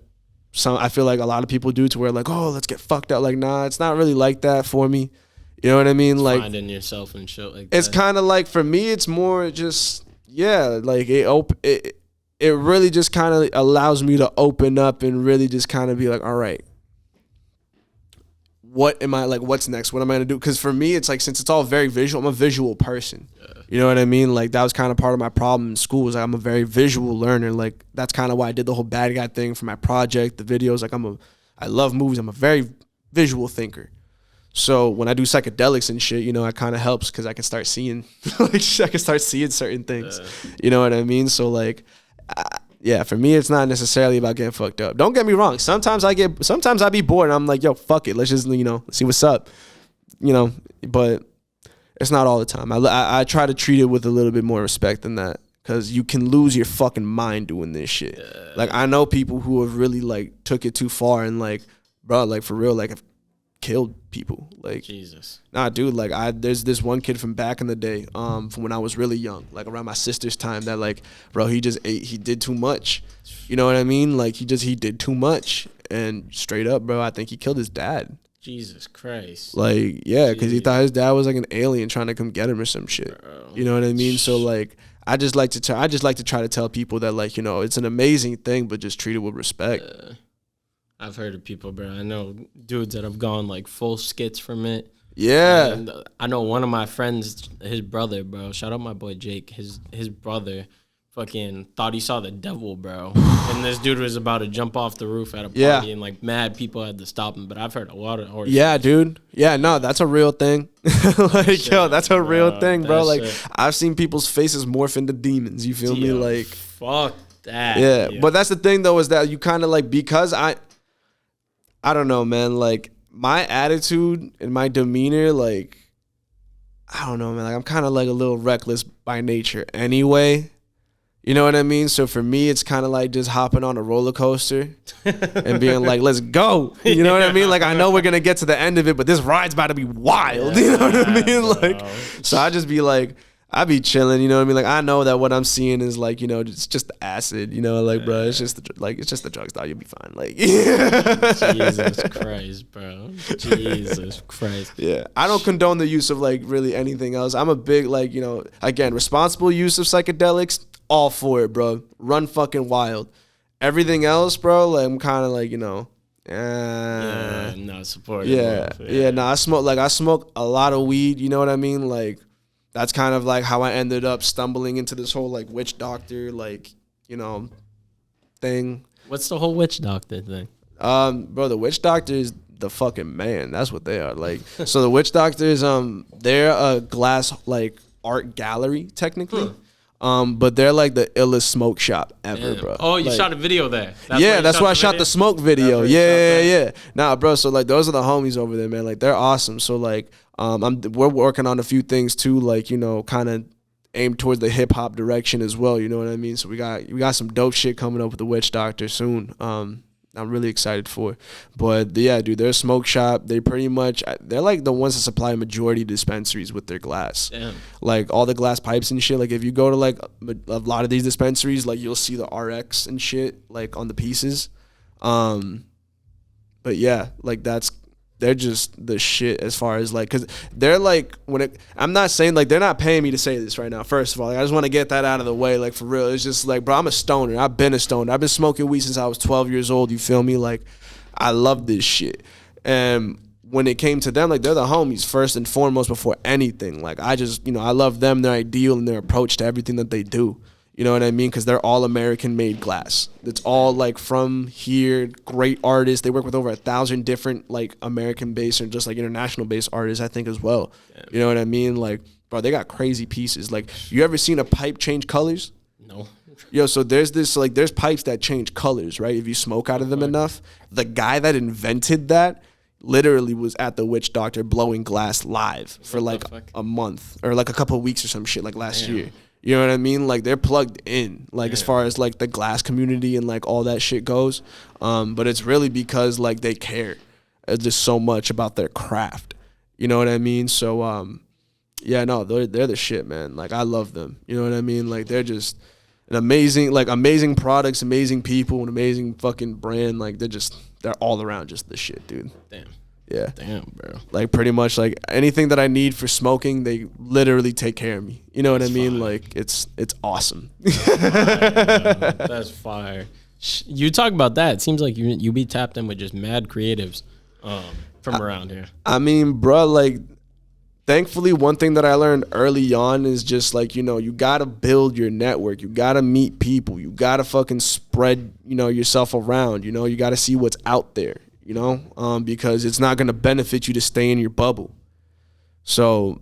I feel like a lot of people do, to where like, oh, let's get fucked up. Like, nah, it's not really like that for me. You know what I mean? Like finding yourself and shit like it's that. kind of like, for me, it's more just, like it really just kind of allows me to open up and really just kind of be like, all right, what am I, like, what's next? What am I gonna do? Because for me, it's like, since it's all very visual, I'm a visual person. Yeah. You know what I mean? Like, that was kind of part of my problem in school, was like, I'm a very visual learner. Like, that's kind of why I did the whole bad guy thing for my project, the videos. Like, I love movies. I'm a very visual thinker. So when I do psychedelics and shit, you know, it kind of helps because I can start seeing, like, I can start seeing certain things. You know what I mean? So like, yeah, for me, it's not necessarily about getting fucked up. Don't get me wrong. Sometimes I be bored and I'm like, yo, fuck it. Let's just, you know, see what's up, you know, but it's not all the time. I try to treat it with a little bit more respect than that, because you can lose your fucking mind doing this shit. Like, I know people who have really like took it too far and like, bro, like for real, like have killed people. Like, Jesus. Nah, dude, like there's this one kid from back in the day, from when I was really young, like around my sister's time, that like, bro, he did too much. You know what I mean? Like, he did too much, and straight up, bro, I think he killed his dad. Jesus Christ. Like, yeah, because he thought his dad was like an alien trying to come get him or some shit. Bro. You know what I mean? So like, I just like to try to tell people that, like, you know, it's an amazing thing, but just treat it with respect. I've heard of people, bro. I know dudes that have gone like full skits from it. Yeah. And I know one of my friends, his brother, bro. Shout out my boy Jake. His brother fucking thought he saw the devil, bro. And this dude was about to jump off the roof at a party, and like mad people had to stop him. But I've heard a lot of horror stories. Dude. Yeah, no, that's a real thing. Like, shit, yo, that's a real thing, bro. Like, I've seen people's faces morph into demons. You feel me? Like, fuck that. Yeah, but that's the thing though, is that you kind of like, because I don't know, man. Like, my attitude and my demeanor, like, I don't know, man. Like, I'm kind of like a little reckless by nature anyway. You know what I mean? So for me, it's kind of like just hopping on a roller coaster and being like, let's go. You know what I mean? Like, I know we're going to get to the end of it, but this ride's about to be wild. You know what I mean? Like, so I just be like, I be chilling, you know what I mean? Like, I know that what I'm seeing is like, you know, it's just the acid, you know, like, bro, it's just the drugs, dog. You'll be fine. Like, Jesus Christ, bro. Jesus Christ. Yeah. I don't condone the use of like really anything else. I'm a big, like, you know, again, responsible use of psychedelics, all for it, bro. Run fucking wild. Everything else, bro, like, I'm kind of like, you know, not supportive. No, I smoke a lot of weed, you know what I mean? Like, that's kind of like how I ended up stumbling into this whole like witch doctor, like, you know, thing. What's the whole witch doctor thing? Bro, the witch doctor is the fucking man. That's what they are. Like, so the witch doctors, they're a glass like art gallery technically. But they're like the illest smoke shop ever, bro. Oh, you like, shot a video there. That's why I shot the smoke video. Yeah. Nah, bro. So like, those are the homies over there, man. Like, they're awesome. So like, we're working on a few things too, like, you know, kind of aimed towards the hip hop direction as well. You know what I mean? So we got some dope shit coming up with the Witch Doctor soon. I'm really excited for it. But yeah, dude, they're a smoke shop. They're like the ones that supply a majority of dispensaries with their glass. Damn. Like all the glass pipes and shit. Like if you go to like a lot of these dispensaries, like you'll see the RX and shit like on the pieces. But yeah, like they're just the shit as far as like, cause they're like, I'm not saying like, they're not paying me to say this right now. First of all, like, I just want to get that out of the way. Like for real, it's just like, bro, I'm a stoner. I've been a stoner. I've been smoking weed since I was 12 years old. You feel me? Like I love this shit. And when it came to them, like they're the homies first and foremost before anything. Like I just, you know, I love them, their ideal and their approach to everything that they do. You know what I mean? Because they're all American-made glass. It's all like from here, great artists. They work with over 1,000 different like American-based or just like international-based artists, I think, as well. Damn. You know what I mean? Like, bro, they got crazy pieces. Like, you ever seen a pipe change colors? No. Yo, so there's pipes that change colors, right? If you smoke out of them enough. The guy that invented that literally was at the Witch Doctor blowing glass live for like a month or like a couple of weeks or some shit like last year. You know what I mean? Like they're plugged in, like as far as like the glass community and like all that shit goes. But it's really because like they care just so much about their craft. You know what I mean? So yeah, no, they're the shit, man. Like I love them. You know what I mean? Like they're an amazing products, amazing people, an amazing fucking brand. Like they're all around just the shit, dude. Damn. Yeah. Damn, bro. Like pretty much like anything that I need for smoking, they literally take care of me. You know what I mean? Fire. Like it's awesome. That's fire. You talk about that. It seems like you be tapped in with just mad creatives from around here. I mean, bro, like thankfully one thing that I learned early on is just like, you know, you gotta build your network. You gotta meet people. You gotta fucking spread, you know, yourself around. You know, you gotta see what's out there. You know, because it's not going to benefit you to stay in your bubble. So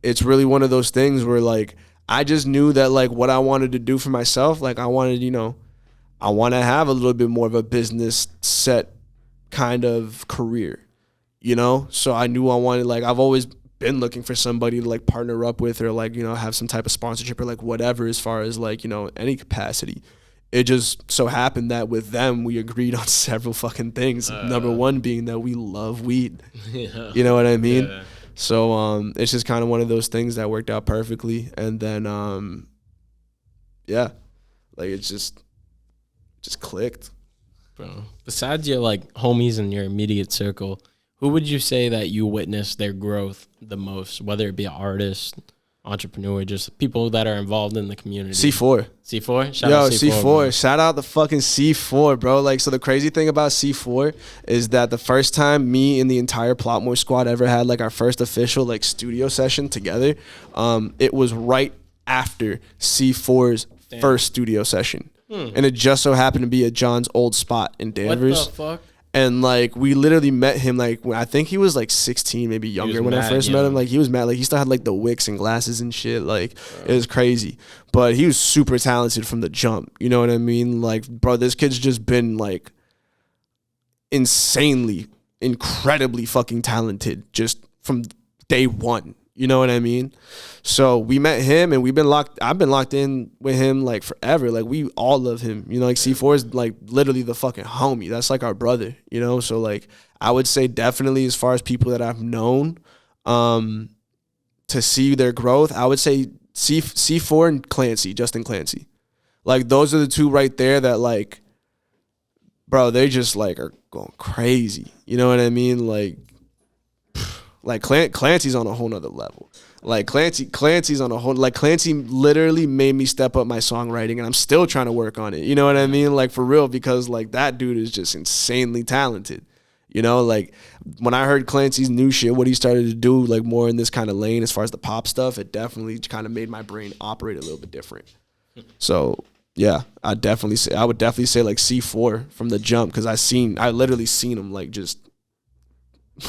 it's really one of those things where like I just knew that like what I wanted to do for myself, like I wanted, you know, I want to have a little bit more of a business set kind of career, you know? So I knew I wanted, like I've always been looking for somebody to like partner up with or like, you know, have some type of sponsorship or like whatever as far as like, you know, any capacity. It just so happened that with them, we agreed on several fucking things. Number one being that we love weed. Yeah. You know what I mean? Yeah. So it's just kind of one of those things that worked out perfectly. And then, yeah, like it just clicked. Bro, besides your like homies in your immediate circle, who would you say that you witnessed their growth the most, whether it be an artist, entrepreneur, just people that are involved in the community? C4. C4? Shout Yo, out C4. bro. Shout out the fucking C4, bro. Like, so the crazy thing about C4 is that the first time me and the entire Plotmore squad ever had like our first official like studio session together, it was right after C4's first studio session. And it just so happened to be at Jon's old spot in Danvers. What the fuck? And like we literally met him like I think he was like 16, maybe younger when I first met him. Like he was mad, like he still had like the wicks and glasses and shit. Like it was crazy, but he was super talented from the jump. You know what I mean? Like, bro, this kid's just been like insanely, incredibly fucking talented just from day one. You know what I mean? So we met him and I've been locked in with him like forever. Like we all love him. You know, like C4 is like literally the fucking homie. That's like our brother, you know? So like I would say definitely as far as people that I've known to see their growth, I would say C4 and Clancy, Justin Clancy. Like those are the two right there that like, bro, they just like are going crazy. You know what I mean? Like Clancy's on a whole nother level. Like Clancy's on a whole, like Clancy literally made me step up my songwriting and I'm still trying to work on it. You know what I mean? Like for real, because like that dude is just insanely talented. You know, like when I heard Clancy's new shit, what he started to do like more in this kind of lane as far as the pop stuff, it definitely kind of made my brain operate a little bit different. So yeah, I would definitely say like C4 from the jump, because I literally seen him like just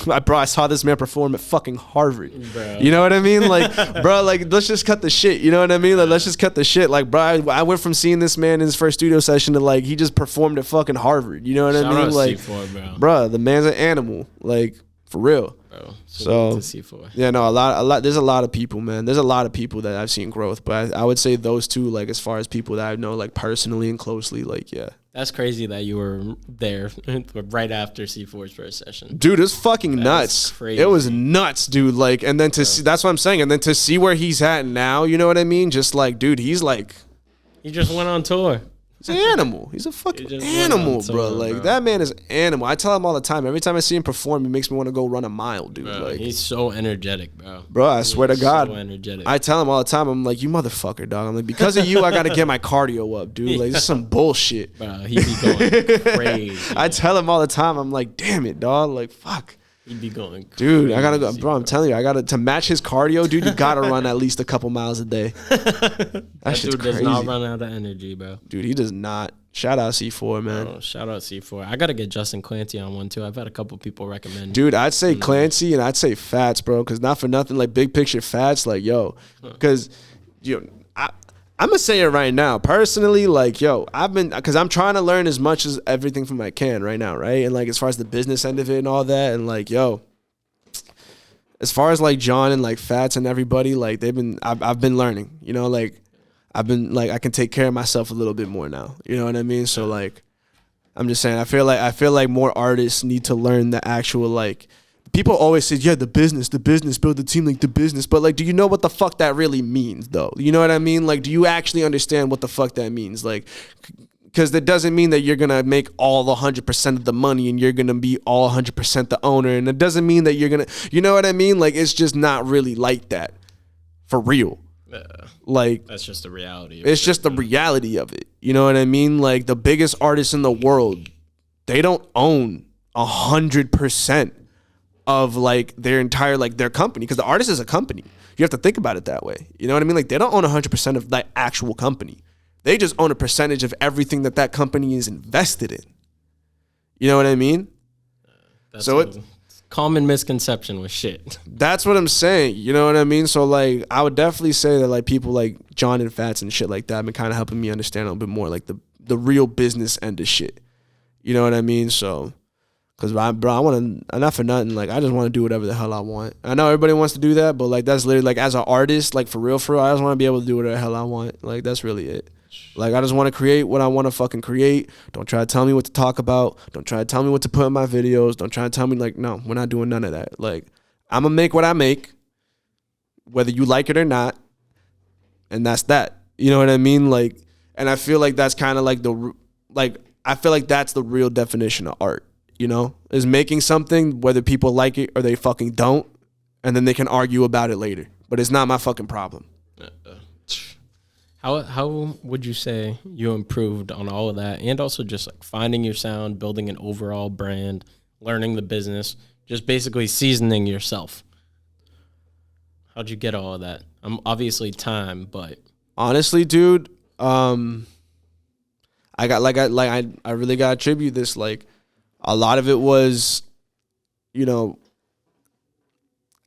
I saw this man perform at fucking Harvard. Bro. You know what I mean? Like, bro, like, let's just cut the shit. You know what I mean? Like, let's just cut the shit. Like, bro, I went from seeing this man in his first studio session to, like, he just performed at fucking Harvard. You know what I mean? Like, C4, bro, the man's an animal. Like, for real. Bro, so C4. Yeah, no, a lot. There's a lot of people, man. There's a lot of people that I've seen growth, but I would say those two, like, as far as people that I know, like, personally and closely, like, yeah. That's crazy that you were there right after C4's first session. Dude, it was fucking nuts. Crazy. It was nuts, dude. Like, and then to see, that's what I'm saying. And then to see where he's at now, you know what I mean? Just like, dude, he's like, he just went on tour. He's an animal. He's a fucking animal, bro. Like, that man is an animal. I tell him all the time. Every time I see him perform, he makes me want to go run a mile, dude. Bro, like, he's so energetic, bro. Bro, I swear to God. So energetic. I tell him all the time, I'm like, you motherfucker, dog. I'm like, because of you, I got to get my cardio up, dude. Like, this is some bullshit. Bro, he be going crazy. I tell him all the time, I'm like, damn it, dog. Like, fuck. He'd be going crazy. Dude, I gotta go, bro. I'm telling you, to match his cardio, dude. You gotta run at least a couple miles a day. That shit's dude crazy. does not run out of energy, bro. Dude, he does not. Shout out C4, man. Oh, shout out C4. I gotta get Justin Clancy on one too. I've had a couple people recommend. Dude, I'd say Clancy and I'd say Fats, bro. Because not for nothing, like big picture Fats, like yo, because I'm gonna say it right now. Personally, like, yo, because I'm trying to learn as much as everything from I can right now, right? And like as far as the business end of it and all that, and like, yo, as far as like Jon and like Fats and everybody, like I've been learning, you know, like I've been like I can take care of myself a little bit more now. You know what I mean? So like I'm just saying, I feel like more artists need to learn the actual like people always say, yeah, the business, build the team like the business. But like, do you know what the fuck that really means though? You know what I mean? Like, do you actually understand what the fuck that means? Like, because that doesn't mean that you're going to make all 100% of the money and you're going to be all 100% the owner. And it doesn't mean that you're going to, you know what I mean? Like, it's just not really like that for real. Like, that's just the reality. It's just the reality of it. You know what I mean? Like, the biggest artists in the world, they don't own 100% of like their entire, like their company. Because the artist is a company. You have to think about it that way. You know what I mean? Like, they don't own 100% of that actual company. They just own a percentage of everything that company is invested in. You know what I mean? That's so common misconception with shit. That's what I'm saying. You know what I mean? So like, I would definitely say that like people like Jon and Fats and shit like that have been kind of helping me understand a little bit more like the real business end of shit. You know what I mean? So, cause I want to, not for nothing. Like, I just want to do whatever the hell I want. I know everybody wants to do that, but like, that's literally like, as an artist, like for real, I just want to be able to do whatever the hell I want. Like, that's really it. Like, I just want to create what I want to fucking create. Don't try to tell me what to talk about. Don't try to tell me what to put in my videos. Don't try to tell me, like, no, we're not doing none of that. Like, I'm going to make what I make, whether you like it or not. And that's that. You know what I mean? Like, and I feel like that's kind of like I feel like that's the real definition of art, you know, is making something, whether people like it or they fucking don't, and then they can argue about it later. But it's not my fucking problem. How would you say you improved on all of that, and also just like finding your sound, building an overall brand, learning the business, just basically seasoning yourself? How'd you get all of that? Obviously time, but honestly, dude, I really gotta attribute this. Like, a lot of it was, you know,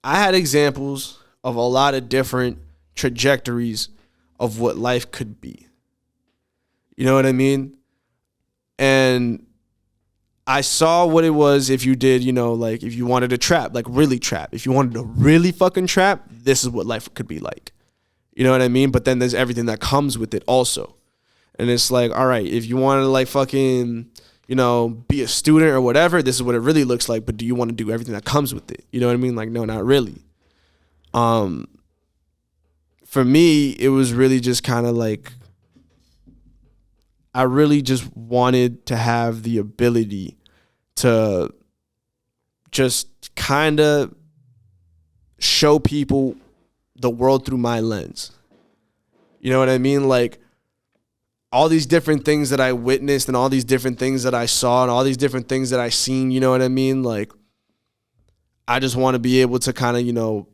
I had examples of a lot of different trajectories of what life could be. You know what I mean? And I saw what it was if you did, you know, like if you wanted to trap, like really trap. If you wanted to really fucking trap, this is what life could be like. You know what I mean? But then there's everything that comes with it also. And it's like, all right, if you want to like fucking, you know, be a student or whatever, this is what it really looks like. But do you want to do everything that comes with it? You know what I mean? Like, no, not really. For me, it was really just kind of like, I really just wanted to have the ability to just kind of show people the world through my lens. You know what I mean? Like, all these different things that I witnessed and all these different things that I saw and all these different things that I seen, you know what I mean? Like, I just want to be able to kind of, you know,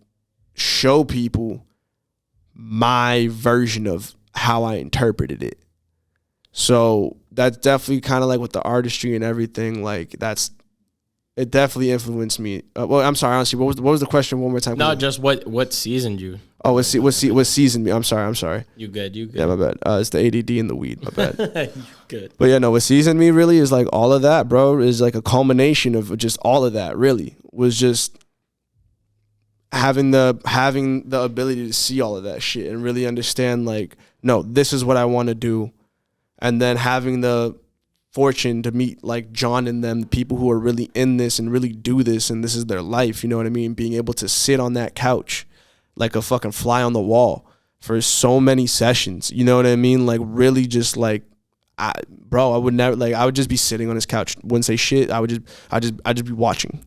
show people my version of how I interpreted it. So that's definitely kind of like with the artistry and everything. Like, it definitely influenced me. Well, I'm sorry, honestly, what was the question one more time? No, just what seasoned you? Oh, what seasoned me? I'm sorry. You good? Yeah, my bad. It's the ADD and the weed. My bad. You good? But yeah, no, what seasoned me really is like all of that, bro. Is like a culmination of just all of that. Really, was just having the ability to see all of that shit and really understand, like, no, this is what I want to do, and then having the fortune to meet like Jon and them, the people who are really in this and really do this, and this is their life. You know what I mean? Being able to sit on that couch like a fucking fly on the wall for so many sessions. You know what I mean? Like, really just like, I would never, like, I would just be sitting on his couch, wouldn't say shit. I'd just be watching.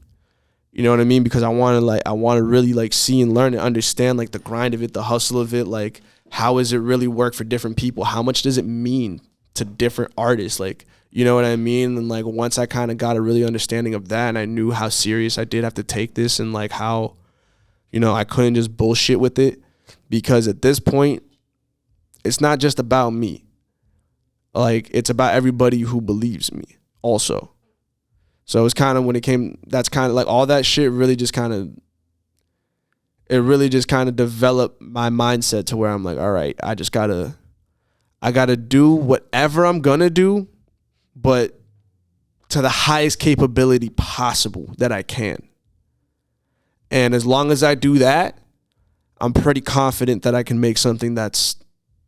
You know what I mean? Because I want to really like see and learn and understand like the grind of it, the hustle of it. Like, how does it really work for different people? How much does it mean to different artists? Like, you know what I mean? And like, once I kind of got a really understanding of that, and I knew how serious I did have to take this, and like how, you know, I couldn't just bullshit with it, because at this point, it's not just about me. Like, it's about everybody who believes me also. So it's kind of, when it came, that's kind of like all that shit really just kind of, it really just kind of developed my mindset to where I'm like, all right, I gotta do whatever I'm gonna do, but to the highest capability possible that I can. And as long as I do that, I'm pretty confident that I can make something that's,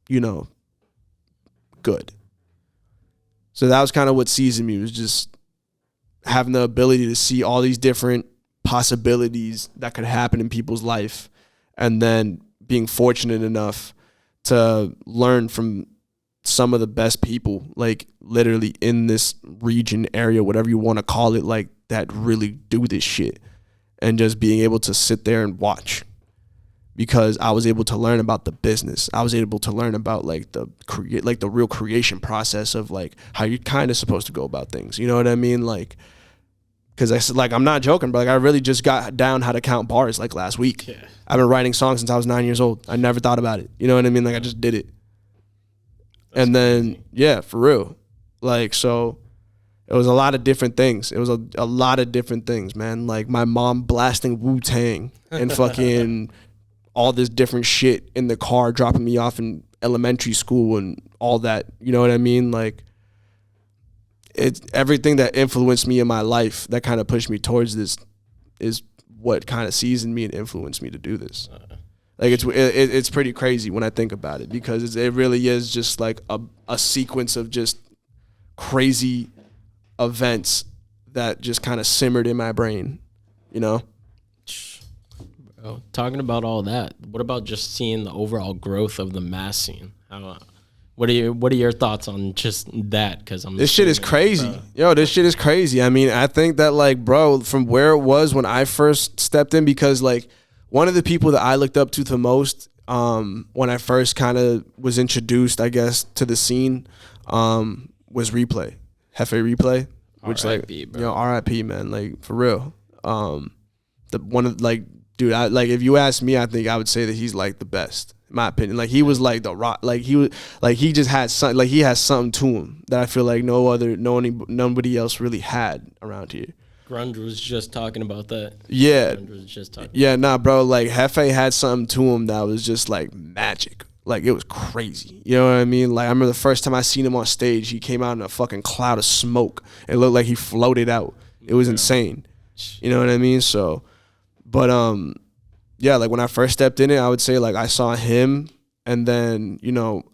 you know, good. So that was kind of what seasoned me, was just having the ability to see all these different possibilities that could happen in people's life, and then being fortunate enough to learn from some of the best people, like literally in this region, area, whatever you want to call it, like that really do this shit, and just being able to sit there and watch, because I was able to learn about the business. I was able to learn about like the real creation process of like how you're kind of supposed to go about things. You know what I mean? Like, because I said, like, I'm not joking, but like I really just got down how to count bars like last week. Yeah. I've been writing songs since I was 9 years old. I never thought about it. You know what I mean? Like I just did it. And then, yeah, for real. Like, so it was a lot of different things. It was a lot of different things, man. Like my mom blasting Wu-Tang and fucking all this different shit in the car, dropping me off in elementary school and all that. You know what I mean? Like, it's everything that influenced me in my life that kind of pushed me towards this is what kind of seasoned me and influenced me to do this. Like it's pretty crazy when I think about it, because it really is just like a sequence of just crazy events that just kind of simmered in my brain, you know? Bro, talking about all that, what about just seeing the overall growth of the mass scene? What are your thoughts on just that? Because this shit is crazy. Bro. Yo, this shit is crazy. I mean, I think that like, bro, from where it was when I first stepped in, because like one of the people that I looked up to the most when I first kind of was introduced, I guess, to the scene was Replay, Hefe Replay, which like, you know, R.I.P. man, like for real. The one of like, dude, if you ask me, I think I would say that he's like the best. In my opinion, like he was like the rock, like he just had something, like he has something to him that I feel like nobody else really had around here. Grunge was just talking about that. Yeah, Grunge was just talking. Yeah, nah, bro, like Hefe had something to him that was just like magic. Like it was crazy. You know what I mean? Like I remember the first time I seen him on stage, he came out in a fucking cloud of smoke. It looked like he floated out. It was insane. You know what I mean? So, but yeah, like when I first stepped in it, I would say like I saw him, and then, you know,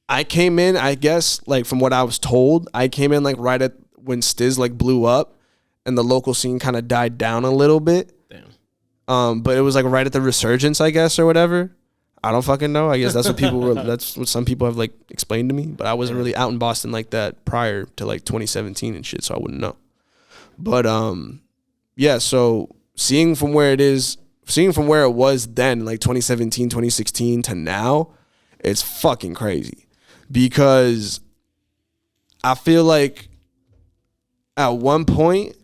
I came in, I guess, like from what I was told, I came in like right at when Stiz like blew up and the local scene kind of died down a little bit. Damn. But it was like right at the resurgence, I guess, or whatever. I don't fucking know. I guess that's what people were, that's what some people have like explained to me, but I wasn't really out in Boston like that prior to like 2017 and shit, so I wouldn't know. But yeah, so seeing from where it was then, like 2017, 2016 to now, it's fucking crazy. Because I feel like at one point,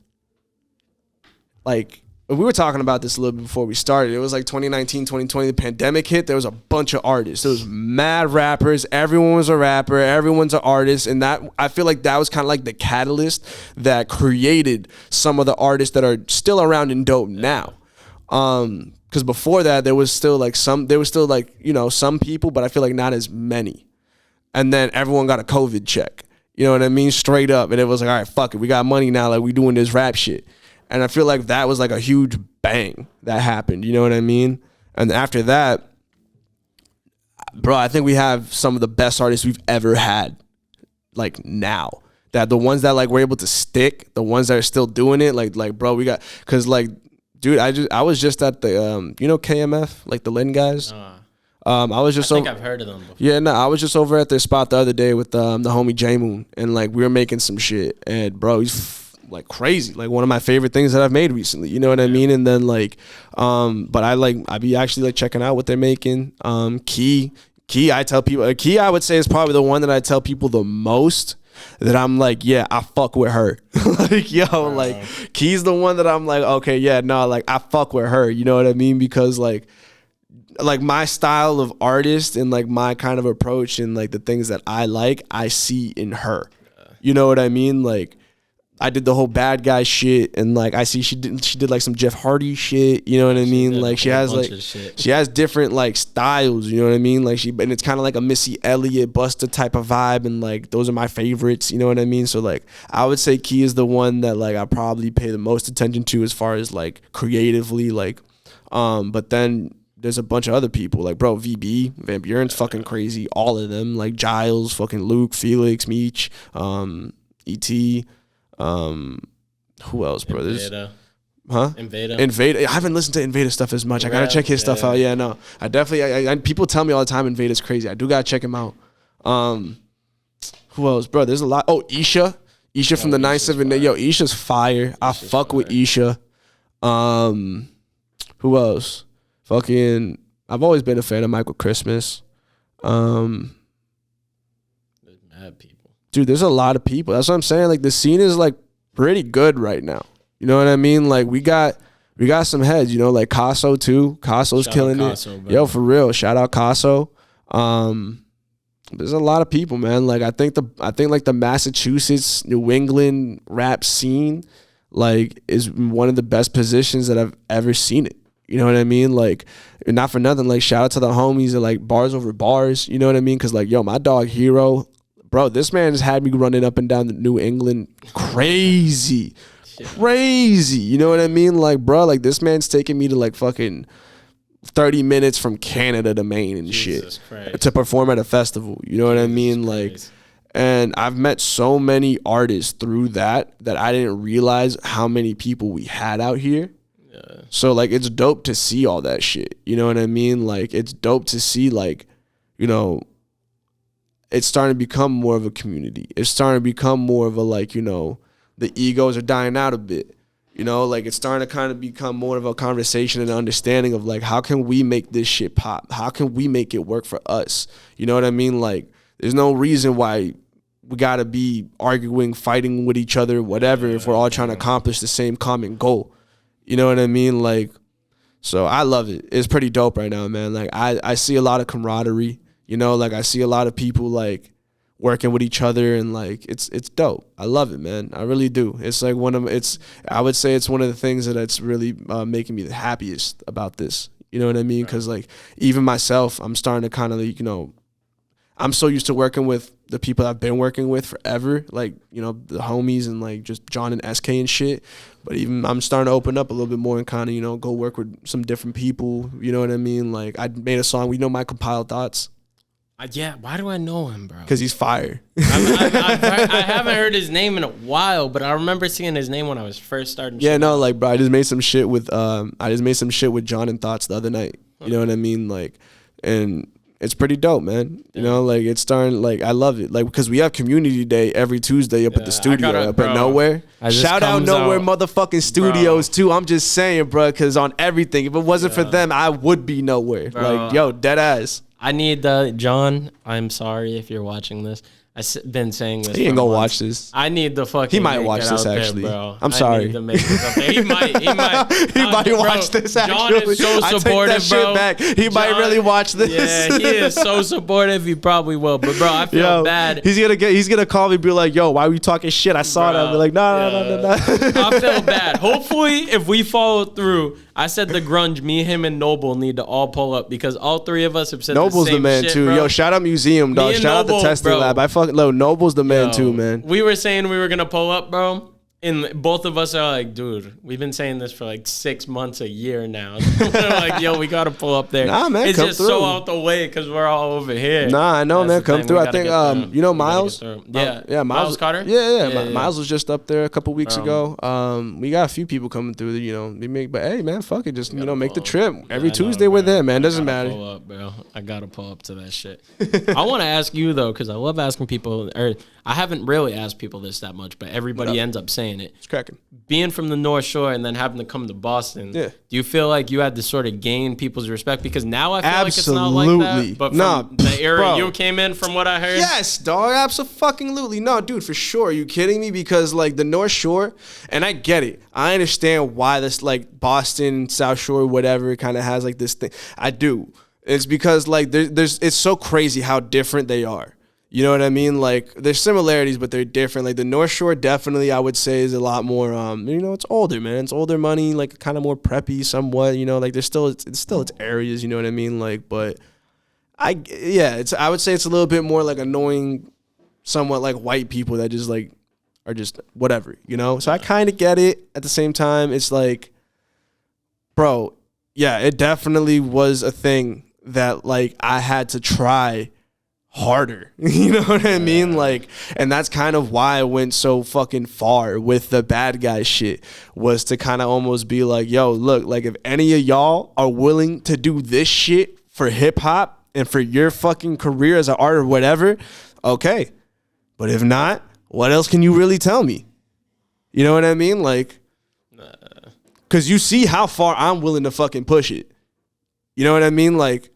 like we were talking about this a little bit before we started. It was like 2019, 2020, the pandemic hit. There was a bunch of artists. There was mad rappers. Everyone was a rapper. Everyone's an artist. And that, I feel like that was kind of like the catalyst that created some of the artists that are still around and dope now. Because before that, there was still like you know, some people, but I feel like not as many. And then everyone got a COVID check. You know what I mean? Straight up. And it was like, all right, fuck it. We got money now. Like we doing this rap shit. And I feel like that was like a huge bang that happened. You know what I mean? And after that, bro, I think we have some of the best artists we've ever had. Like now. That the ones that like were able to stick, the ones that are still doing it, like bro, we got, cause like, dude, I was just at the you know KMF, like the Lynn guys. I think I've heard of them before. Yeah, no, I was just over at their spot the other day with the homie J Moon, and like we were making some shit, and bro, he's like crazy, like one of my favorite things that I've made recently. You know what I mean? And then like, but I be actually like checking out what they're making. Key, I tell people, Key, I would say is probably the one that I tell people the most. That I'm like, yeah, I fuck with her. Like, yo, like, Key's the one that I'm like, okay, yeah, no, like, I fuck with her. You know what I mean? Because, like my style of artist and, like, my kind of approach and, like, the things that I like, I see in her. You know what I mean? Like, I did the whole bad guy shit, and like I see she did like some Jeff Hardy shit, you know what I mean? Like she has different like styles, you know what I mean? Like and it's kind of like a Missy Elliott, Busta type of vibe, and like those are my favorites, you know what I mean? So like I would say Key is the one that like I probably pay the most attention to as far as like creatively, like but then there's a bunch of other people like bro, VB, Van Buren's fucking crazy, all of them, like Giles, fucking Luke, Felix, Meech, ET. Who else, bro? Huh? Invada. I haven't listened to Invada stuff as much. I gotta check his stuff out. Yeah, no. I definitely. People tell me all the time Invada's crazy. I do gotta check him out. Who else, bro? There's a lot. Oh, Isha from the 978. Yo, Isha's fire. I fuck with Isha. Who else? Fucking. I've always been a fan of Michael Christmas. There's mad people. Dude, there's a lot of people. That's what I'm saying. Like the scene is like pretty good right now. You know what I mean? Like we got some heads, you know, like Casso too. Casso's killing it. Bro. Yo, for real. Shout out Casso. There's a lot of people, man. Like I think like the Massachusetts, New England rap scene, like is one of the best positions that I've ever seen it. You know what I mean? Like, not for nothing. Like, shout out to the homies that like Bars Over Bars. You know what I mean? Because like, yo, my dog Hero, bro, this man has had me running up and down the New England crazy. You know what I mean? Like, bro, like this man's taking me to like fucking 30 minutes from Canada to Maine and Jesus shit Christ. To perform at a festival. You know what I mean? Like, and I've met so many artists through that I didn't realize how many people we had out here. Yeah. So like, it's dope to see all that shit. You know what I mean? Like, it's dope to see like, you know, it's starting to become more of a community. It's starting to become more of a like, you know, the egos are dying out a bit, you know, like it's starting to kind of become more of a conversation and understanding of like, how can we make this shit pop? How can we make it work for us? You know what I mean? Like, there's no reason why we got to be arguing, fighting with each other, whatever, if we're all trying to accomplish the same common goal. You know what I mean? Like, so I love it. It's pretty dope right now, man. Like I see a lot of camaraderie, you know, like I see a lot of people like working with each other and like it's dope. I love it, man. I really do. It's like I would say it's one of the things that's really making me the happiest about this. You know what I mean? Because like even myself, I'm starting to kind of like, you know, I'm so used to working with the people I've been working with forever, like, you know, the homies and like just John and SK and shit. But even I'm starting to open up a little bit more and kind of, you know, go work with some different people. You know what I mean? Like I made a song. You know my Compiled Thoughts? Yeah, why do I know him, bro? Because he's fire. I haven't heard his name in a while, but I remember seeing his name when I was first starting. Yeah, no, like, bro, I just made some shit with John and Thoughts the other night. You know what I mean? Like, and it's pretty dope, man. You know, like it's starting. Like I love it. Like because we have community day every Tuesday up at the studio up at Nowhere. Shout out Nowhere motherfucking studios too. I'm just saying, bro, because on everything, if it wasn't for them, I would be nowhere. Bro. Like yo, dead ass. I need John. I'm sorry if you're watching this. I've been saying this. He ain't gonna watch this. I need the fucking. He might watch this actually, bro. I'm sorry. He might. He might watch this actually. John is so supportive, I take that shit back. He might really watch this. Yeah, he is so supportive. He probably will. But bro, I feel bad. He's gonna call me and be like, "Yo, why were you talking shit? I saw that." I'll be like, "No. I feel bad. Hopefully, if we follow through. I said the grunge, me, him, and Noble need to all pull up because all three of us have said Noble's the same the man shit, too. bro. Yo, shout out Museum, dog. Shout out the testing lab. I fucking Noble's the man too, man. We were saying we were gonna pull up, bro. And both of us are like, dude, we've been saying this for like 6 months, a year now. We're like, yo, we gotta pull up there. Nah, man, it's come just through. so out the way because we're all over here. Nah, I know, man. Come through. I think, you know, Miles. Yeah, Miles Carter. Yeah. Miles was just up there a couple weeks ago. We got a few people coming through. You know, but hey, man, fuck it, just you know, make the trip every Tuesday. We're there, man. Doesn't matter. Pull up, bro. I gotta pull up to that shit. I want to ask you though, because I love asking people. Or I haven't really asked people this that much, but everybody ends up saying it. It's cracking. Being from the North Shore and then having to come to Boston, do you feel like you had to sort of gain people's respect? Because now I feel like it's not like that. But from the era you came in, from what I heard. Yes, dog, absolutely. No, dude, for sure. Are you kidding me? Because like the North Shore, and I get it. I understand why this like Boston, South Shore, whatever, kind of has like this thing. I do. It's because like there's it's so crazy how different they are. You know what I mean? Like, there's similarities, but they're different. Like, the North Shore definitely, I would say, is a lot more, you know, it's older, man. It's older money, like, kind of more preppy somewhat, you know? Like, there's still, it's still its areas, you know what I mean? Like, but, I would say it's a little bit more, like, annoying, somewhat, like, white people that just, like, are just whatever, you know? So I kind of get it. At the same time, it's like, bro, yeah, it definitely was a thing that, like, I had to try harder. You know what I mean? Like, and that's kind of why I went so fucking far with the bad guy shit, was to kind of almost be like, yo, look, like if any of y'all are willing to do this shit for hip hop and for your fucking career as an artist or whatever, okay. But if not, what else can you really tell me? You know what I mean? Like, because you see how far I'm willing to fucking push it. You know what I mean? Like,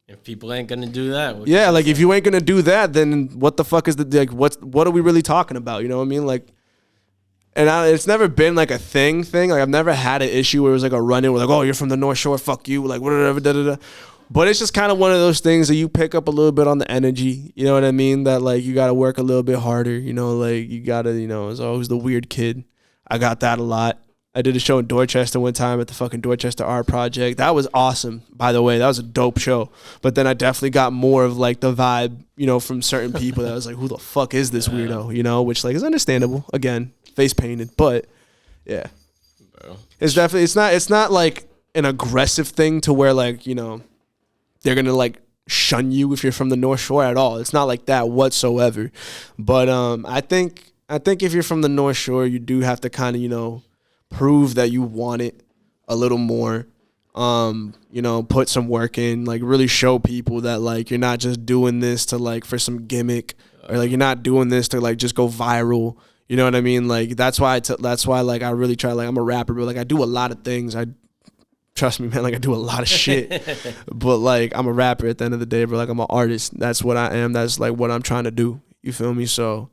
if people ain't gonna do that, yeah, like if you ain't gonna do that, then what the fuck is the like? What are we really talking about? You know what I mean? Like, and it's never been like a thing. Like I've never had an issue where it was like a run-in where like, oh, you're from the North Shore, fuck you, like whatever, da da da. But it's just kind of one of those things that you pick up a little bit on the energy. You know what I mean? That like you got to work a little bit harder. You know, like you got to, you know, it's always the weird kid. I got that a lot. I did a show in Dorchester one time at the fucking Dorchester Art Project. That was awesome, by the way. That was a dope show. But then I definitely got more of like the vibe, you know, from certain people that was like, who the fuck is this weirdo? You know, which like is understandable. Again, face painted, but yeah. Bro. It's definitely, it's not like an aggressive thing to where like, you know, they're going to like shun you if you're from the North Shore at all. It's not like that whatsoever. But I think if you're from the North Shore, you do have to kind of, you know, prove that you want it a little more, you know, put some work in, like really show people that like you're not just doing this to like for some gimmick, or like you're not doing this to like just go viral. You know what I mean? Like that's why like I really try, like I'm a rapper, but like I do a lot of things. Trust me, man, like I do a lot of shit, but like I'm a rapper at the end of the day, bro. Like I'm an artist. That's what I am. That's like what I'm trying to do. You feel me? So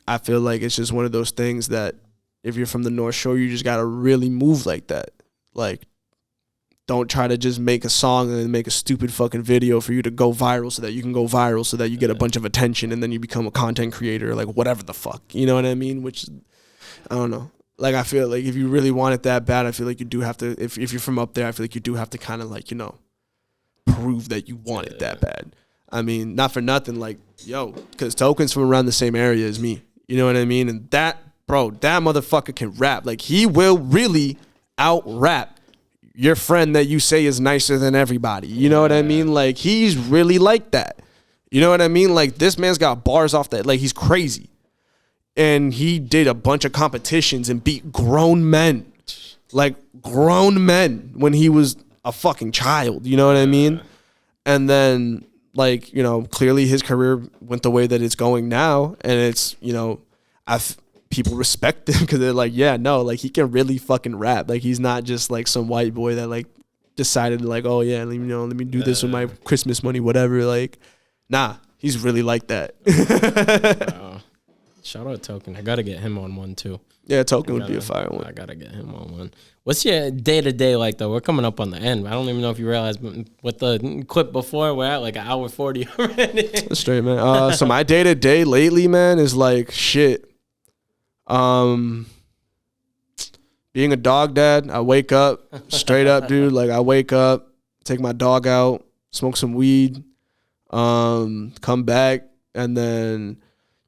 I feel like it's just one of those things that if you're from the North Shore, you just got to really move like that. Like, don't try to just make a song and then make a stupid fucking video for you to go viral so that you can go viral so that you get a bunch of attention and then you become a content creator or like whatever the fuck. You know what I mean? Which, I don't know. Like, I feel like if you really want it that bad, I feel like you do have to, if you're from up there, I feel like you do have to kind of like, you know, prove that you want it that bad. I mean, not for nothing, like, yo, because Token's from around the same area as me. You know what I mean? And that, bro, that motherfucker can rap. Like, he will really out-rap your friend that you say is nicer than everybody. You know what I mean? Like, he's really like that. You know what I mean? Like, this man's got bars off that. Like, he's crazy. And he did a bunch of competitions and beat grown men. Like, grown men when he was a fucking child. You know what I mean? And then, like, you know, clearly his career went the way that it's going now. And it's, you know, people respect him because they're like, yeah, no, like he can really fucking rap. Like he's not just like some white boy that like decided like, oh yeah, let me do this with my Christmas money, whatever. Like, nah, he's really like that. Wow. Shout out Token. I gotta get him on one too. Yeah, Token would be a fire one. I gotta get him on one. What's your day to day like though? We're coming up on the end. I don't even know if you realize, but with the clip before, we're at like an hour 40 already. That's straight, man. So my day to day lately, man, is like shit. Being a dog dad, I wake up straight up, dude. Like I wake up, take my dog out, smoke some weed, come back, and then,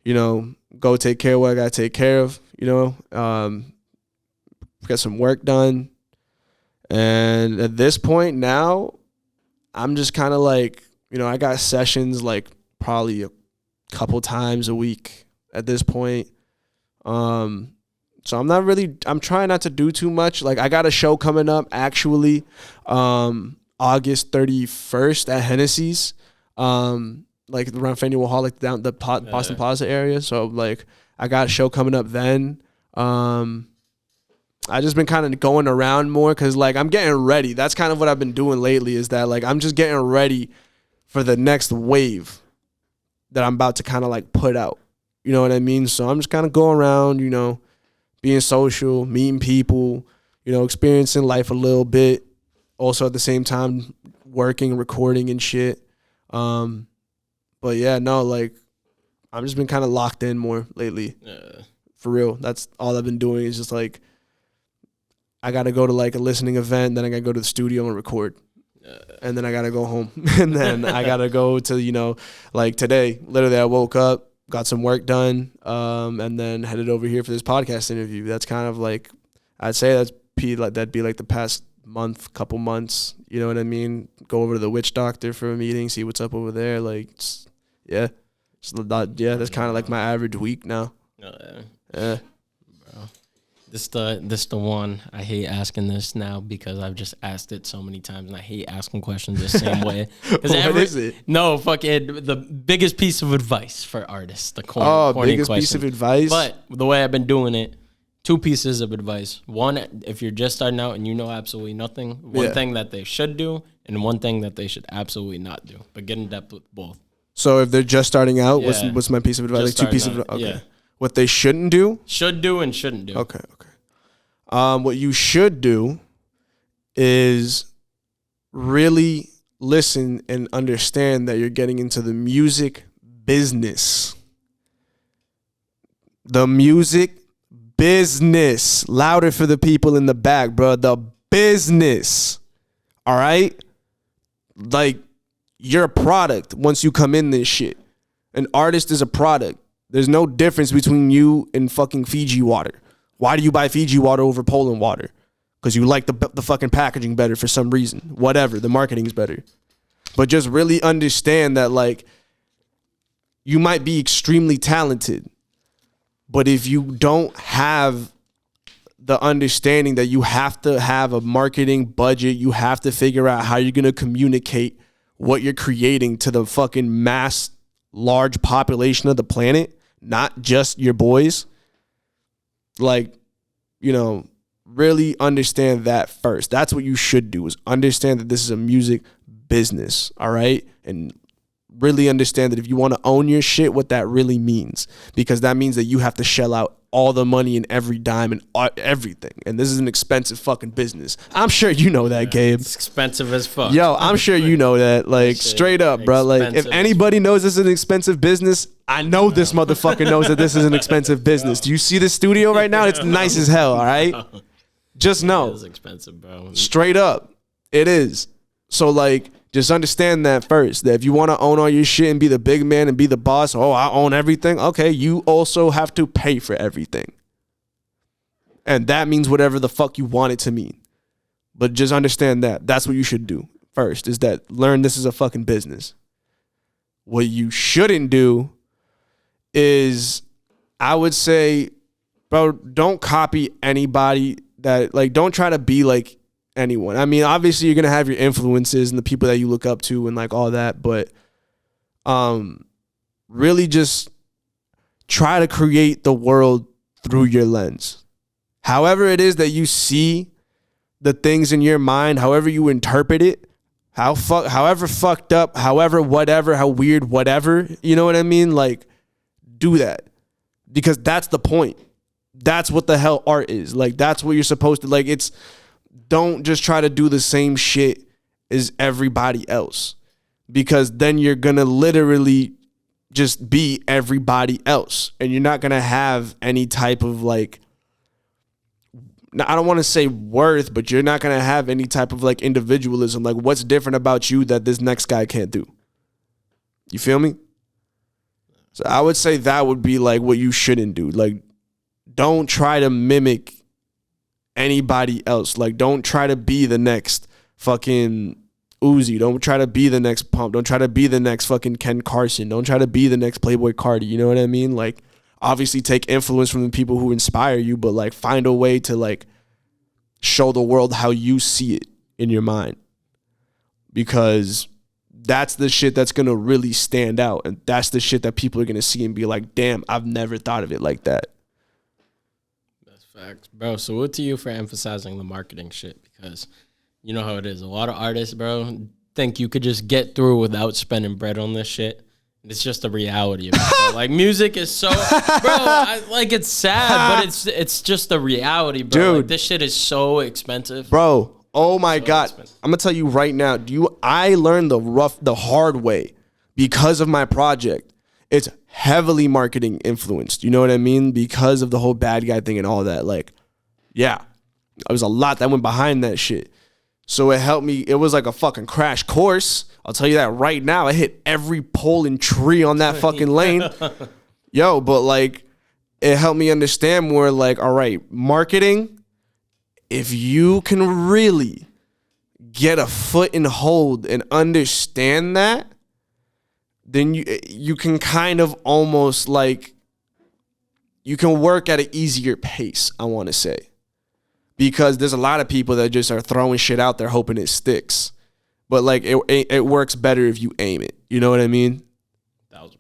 you know, go take care of what I gotta take care of, you know, get some work done. And at this point now, I'm just kind of like, you know, I got sessions like probably a couple times a week at this point. So I'm trying not to do too much. Like I got a show coming up actually, August 31st at Hennessy's, like around Faneuil Hall, like down the Boston Plaza area. So like I got a show coming up then. I just been kind of going around more because like I'm getting ready. That's kind of what I've been doing lately is that like I'm just getting ready for the next wave that I'm about to kind of like put out. You know what I mean? So I'm just kind of going around, you know, being social, meeting people, you know, experiencing life a little bit. Also at the same time, working, recording and shit. But yeah, no, like I've just been kind of locked in more lately. For real. That's all I've been doing is just like, I got to go to like a listening event. Then I got to go to the studio and record. And then I got to go home. And then I got to go to, you know, like today, literally I woke up, got some work done, and then headed over here for this podcast interview. That's kind of like, I'd say that'd be like the past couple months. You know what I mean? Go over to the witch doctor for a meeting, see what's up over there. Like, yeah. That's kind of like my average week now. Yeah. Bro. This the one I hate asking this now because I've just asked it so many times and I hate asking questions the same way. What is it? No, fuck it. The biggest piece of advice for artists. The corny biggest question. Piece of advice. But the way I've been doing it, 2 pieces of advice. One, if you're just starting out and you know absolutely nothing, one thing that they should do and one thing that they should absolutely not do. But get in depth with both. So if they're just starting out, what's my piece of advice? Like 2 pieces of advice. Okay. Yeah. What they shouldn't do? Should do and shouldn't do. Okay. What you should do is really listen and understand that you're getting into the music business. The music business. Louder for the people in the back, bro. The business. All right? Like, you're a product once you come in this shit. An artist is a product. There's no difference between you and fucking Fiji water. Why do you buy Fiji water over Poland water? Because you like the fucking packaging better for some reason. Whatever. The marketing's better. But just really understand that, like, you might be extremely talented, but if you don't have the understanding that you have to have a marketing budget, you have to figure out how you're going to communicate what you're creating to the fucking mass, large population of the planet, not just your boys. Like, you know, really understand that first. That's what you should do, is understand that this is a music business, all right? And really understand that if you want to own your shit, what that really means. Because that means that you have to shell out all the money and every dime and everything. And this is an expensive fucking business. I'm sure you know that, Gabe. It's expensive as fuck. Yo, I'm sure you know that. Like, straight up, bro. Like, if anybody knows this is an expensive business, I know this motherfucker knows that this is an expensive business. Do you see the studio right now? It's nice as hell, all right? Just know. It is expensive, bro. Straight up. It is. So, like, just understand that first, that if you want to own all your shit and be the big man and be the boss, I own everything. Okay, you also have to pay for everything. And that means whatever the fuck you want it to mean. But just understand that. That's what you should do first, is that learn this is a fucking business. What you shouldn't do is, I would say, bro, don't copy anybody that, like, don't try to be like anyone. I mean, obviously you're going to have your influences and the people that you look up to and like all that, but really just try to create the world through your lens. However it is that you see the things in your mind, however you interpret it, however fucked up, however whatever, how weird whatever, you know what I mean? Like, do that. Because that's the point. That's what the hell art is. Like, that's what you're supposed to, like, it's, don't just try to do the same shit as everybody else, because then you're going to literally just be everybody else and you're not going to have any type of, like, I don't want to say worth, but you're not going to have any type of, like, individualism. Like, what's different about you that this next guy can't do? You feel me? So I would say that would be, like, what you shouldn't do. Like, don't try to mimic anybody else. Like, don't try to be the next fucking Uzi. Don't try to be the next Pump. Don't try to be the next fucking Ken Carson. Don't try to be the next Playboy Cardi. You know what I mean? Like, obviously take influence from the people who inspire you, but, like, find a way to, like, show the world how you see it in your mind, because that's the shit that's going to really stand out. And that's the shit that people are going to see and be like, damn, I've never thought of it like that. Facts, bro. So what to you for emphasizing the marketing shit? Because you know how it is. A lot of artists, bro, think you could just get through without spending bread on this shit. It's just the reality of it. Bro. Like, music is so, bro, like, it's sad, but it's just the reality, bro. Dude. Like, this shit is so expensive. Bro, oh my God. Expensive. I'm going to tell you right now, I learned the hard way because of my project. It's heavily marketing influenced. You know what I mean? Because of the whole bad guy thing and all that. Like, yeah, there was a lot that went behind that shit. So it helped me. It was like a fucking crash course. I'll tell you that right now. I hit every pole and tree on that fucking lane. Yo, but, like, it helped me understand more, like, all right, marketing, if you can really get a foot in hold and understand that, then you can kind of almost like, you can work at an easier pace, I want to say. Because there's a lot of people that just are throwing shit out there hoping it sticks. But like it works better if you aim it. You know what I mean? 1,000%. Bro.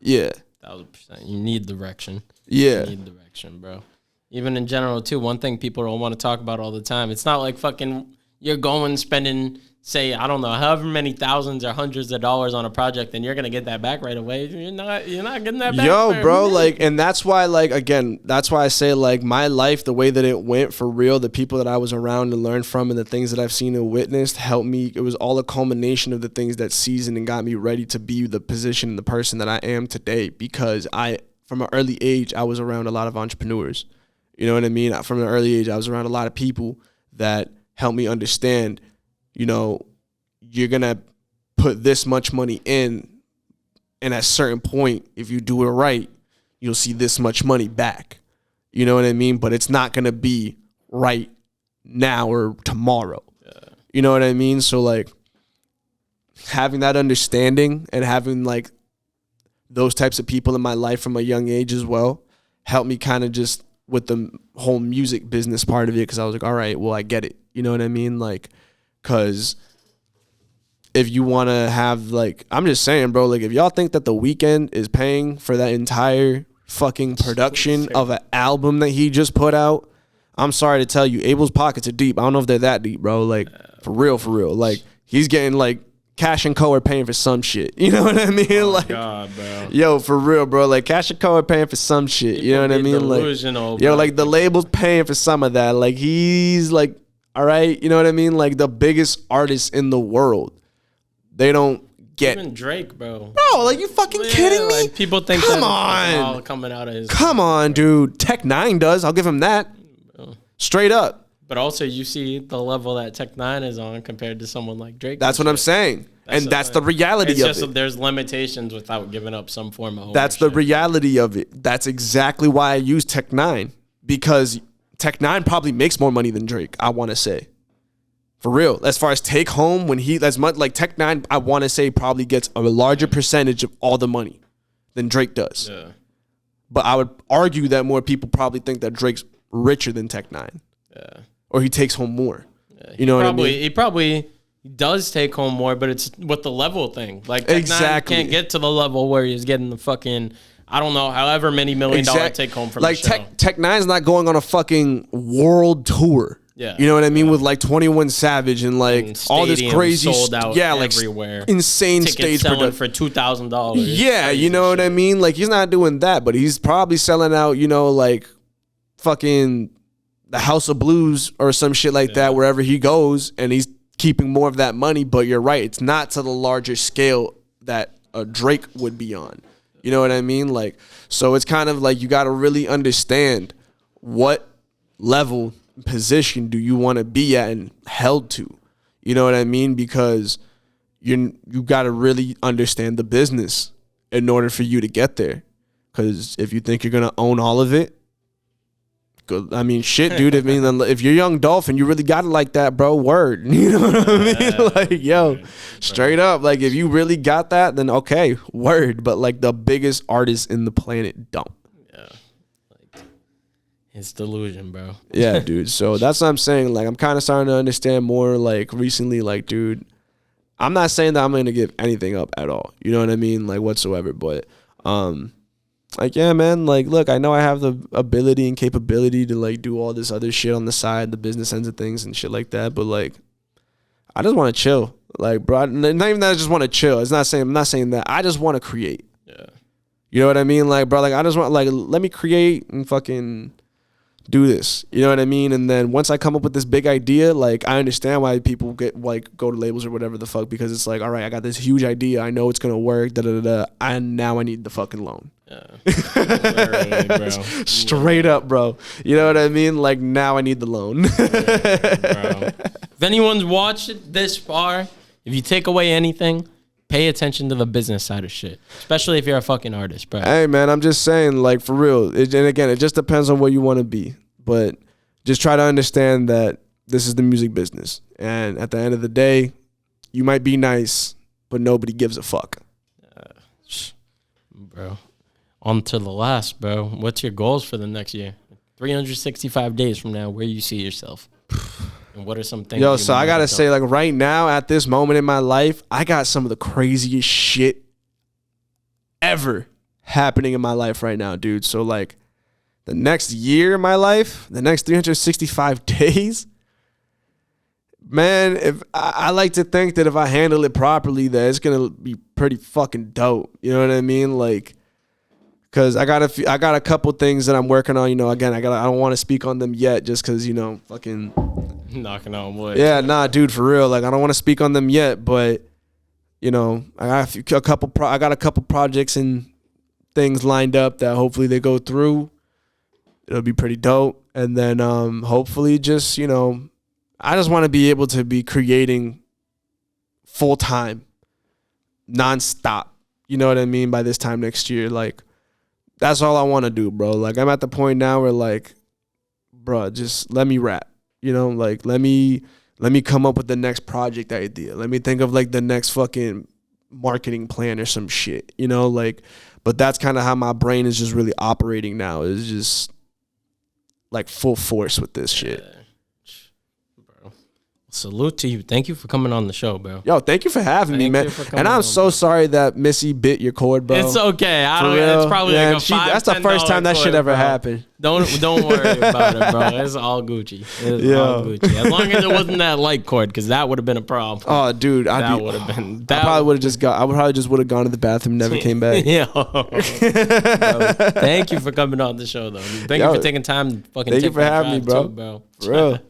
Yeah. 1,000%. You need direction. Yeah. You need direction, bro. Even in general, too, one thing people don't want to talk about all the time, it's not like fucking you're going spending, say, I don't know, however many thousands or hundreds of dollars on a project, and you're going to get that back right away. You're not getting that back. Yo, bro, like, and that's why, like, again, that's why I say, like, my life, the way that it went for real, the people that I was around and learned from and the things that I've seen and witnessed helped me. It was all a culmination of the things that seasoned and got me ready to be the position and the person that I am today, because from an early age, I was around a lot of entrepreneurs. You know what I mean? From an early age, I was around a lot of people that helped me understand, you know, you're going to put this much money in, and at a certain point, if you do it right, you'll see this much money back. You know what I mean? But it's not going to be right now or tomorrow. Yeah. You know what I mean? So, like, having that understanding and having, like, those types of people in my life from a young age as well helped me kind of just with the whole music business part of it, because I was like, all right, well, I get it. You know what I mean? Like, because if you want to have, like, I'm just saying, bro, like, if y'all think that The Weeknd is paying for that entire fucking production of an album that he just put out, I'm sorry to tell you, Abel's pockets are deep. I don't know if they're that deep, bro. Like, for real. Like, he's getting, like, Cash and Co are paying for some shit. You know what I mean? Oh, like, God, bro. Yo, for real, bro. Like, Cash and Co are paying for some shit. You know what I mean? Like, yo, like, the label's paying for some of that. Like, he's, like, all right, you know what I mean? Like, the biggest artists in the world, they don't get. Even Drake, bro. Bro, like, you fucking kidding me? Like, people think Come that on. all coming out of his. Come on, dude. Tech 9 does. I'll give him that. Straight up. But also, you see the level that Tech 9 is on compared to someone like Drake. That's what I'm saying. That's the reality of it. There's limitations without giving up some form of ownership. That's the reality of it. That's exactly why I use Tech 9. Because Tech 9 probably makes more money than Drake, I want to say. For real. As far as take home, as much like Tech 9, I want to say probably gets a larger percentage of all the money than Drake does. Yeah. But I would argue that more people probably think that Drake's richer than Tech 9. Yeah. Or he takes home more. Yeah, you know what I mean? He probably does take home more, but it's with the level thing. Like, Tech 9 can't get to the level where he's getting the fucking, I don't know, however many $1 million take home from the show. Like, Tech 9's not going on a fucking world tour. Yeah. You know what I mean? With like 21 Savage and like and all this crazy sold out everywhere. Like insane tickets stage production for $2,000. Yeah, you know what I mean? Like, he's not doing that, but he's probably selling out, you know, like fucking the House of Blues or some shit like that wherever he goes, and he's keeping more of that money. But you're right, it's not to the larger scale that a Drake would be on. You know what I mean? Like, so it's kind of like you got to really understand what level position do you want to be at and held to. You know what I mean? Because you got to really understand the business in order for you to get there. Because if you think you're going to own all of it, I mean, shit, dude. I mean, if you're Young Dolph and you really got it like that, bro, word. You know what I mean? Like, yo, straight up. Like, if you really got that, then okay, word. But, like, the biggest artists in the planet don't. Yeah. Like, it's delusion, bro. Yeah, dude. So that's what I'm saying. Like, I'm kind of starting to understand more, like, recently, like, dude, I'm not saying that I'm going to give anything up at all. You know what I mean? Like, whatsoever. But, like, yeah, man, like, look, I know I have the ability and capability to, like, do all this other shit on the side, the business ends of things and shit like that, but, like, I just want to chill. Like, bro, not even that I just want to chill. I'm not saying that. I just want to create. Yeah. You know what I mean? Like, bro, like, I just want, like, let me create and fucking do this. You know what I mean? And then once I come up with this big idea, like, I understand why people get, like, go to labels or whatever the fuck, because it's like, all right, I got this huge idea. I know it's going to work, and now I need the fucking loan. Yeah. Bro. Straight up, bro. You know what I mean? Like, now I need the loan. Bro. If anyone's watched this far, if you take away anything, pay attention to the business side of shit, especially if you're a fucking artist, bro. Hey, man, I'm just saying, like, for real. And again, it just depends on what you want to be, but just try to understand that this is the music business, And at the end of the day, you might be nice, but nobody gives a fuck. Bro, on to the last, bro. What's your goals for the next year? 365 days from now, where you see yourself? And what are some things? Yo, so I gotta say, like, right now, at this moment in my life, I got some of the craziest shit ever happening in my life right now, dude. So, like, the next year of my life, the next 365 days, man, if I like to think that if I handle it properly, that it's gonna be pretty fucking dope. You know what I mean? Like, cause I got a couple things that I'm working on. You know, again, I don't want to speak on them yet, just cause, you know, fucking knocking on wood. Yeah, nah, dude, for real. Like, I don't want to speak on them yet, but, you know, I got a couple projects and things lined up that hopefully they go through. It'll be pretty dope. And then hopefully just, you know, I just want to be able to be creating full time, nonstop. You know what I mean? By this time next year, like, that's all I want to do, bro. Like, I'm at the point now where, like, bro, just let me rap. You know, like, let me come up with the next project idea. Let me think of, like, the next fucking marketing plan or some shit. You know, like, but that's kind of how my brain is just really operating now. Is just like full force with this shit. Bro, salute to you. Thank you for coming on the show, bro. Yo, thank you for having me, man. And I'm so sorry that Missy bit your cord, bro. It's okay. It's probably like a that's the first time that shit ever happened. Don't worry about it, bro. It's all Gucci. It's all Gucci. As long as it wasn't that light cord, because that would have been a problem. Oh, dude, I probably just would have gone to the bathroom, never came back. Yeah. Thank you for coming on the show, though. Thank you for taking time. Thank you for having me, bro. Bro. For real.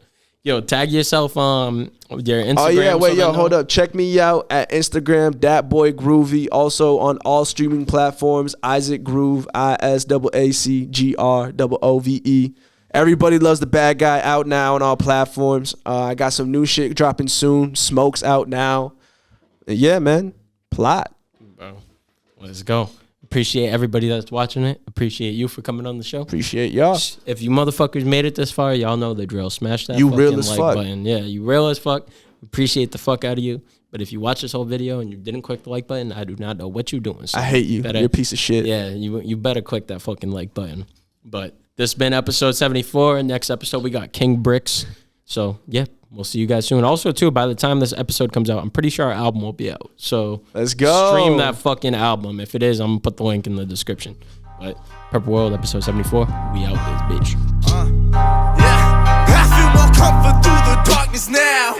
Yo, tag yourself on your Instagram. Oh yeah, wait, hold up. Check me out at Instagram, DatBoyGroovy. Also on all streaming platforms, Isaac Groove, ISAACGROOVE. Everybody Loves the Bad Guy out now on all platforms. I got some new shit dropping soon. Smoke's out now. And yeah, man, plot. Bro, let's go. Appreciate everybody that's watching it. Appreciate you for coming on the show. Appreciate y'all. If you motherfuckers made it this far, y'all know the drill. Smash that you fucking real as like fuck. button. Yeah, you real as fuck. Appreciate the fuck out of you. But if you watch this whole video and you didn't click the like button, I do not know what you're doing. So I hate you. You're a piece of shit. Yeah, you better click that fucking like button. But this has been episode 74. Next episode, we got King Bricks. So, yeah, we'll see you guys soon. Also, too, by the time this episode comes out, I'm pretty sure our album will be out. So, let's go. Stream that fucking album. If it is, I'm going to put the link in the description. But Purple World, episode 74, we out this bitch. Yeah, I feel more comfort through the darkness now.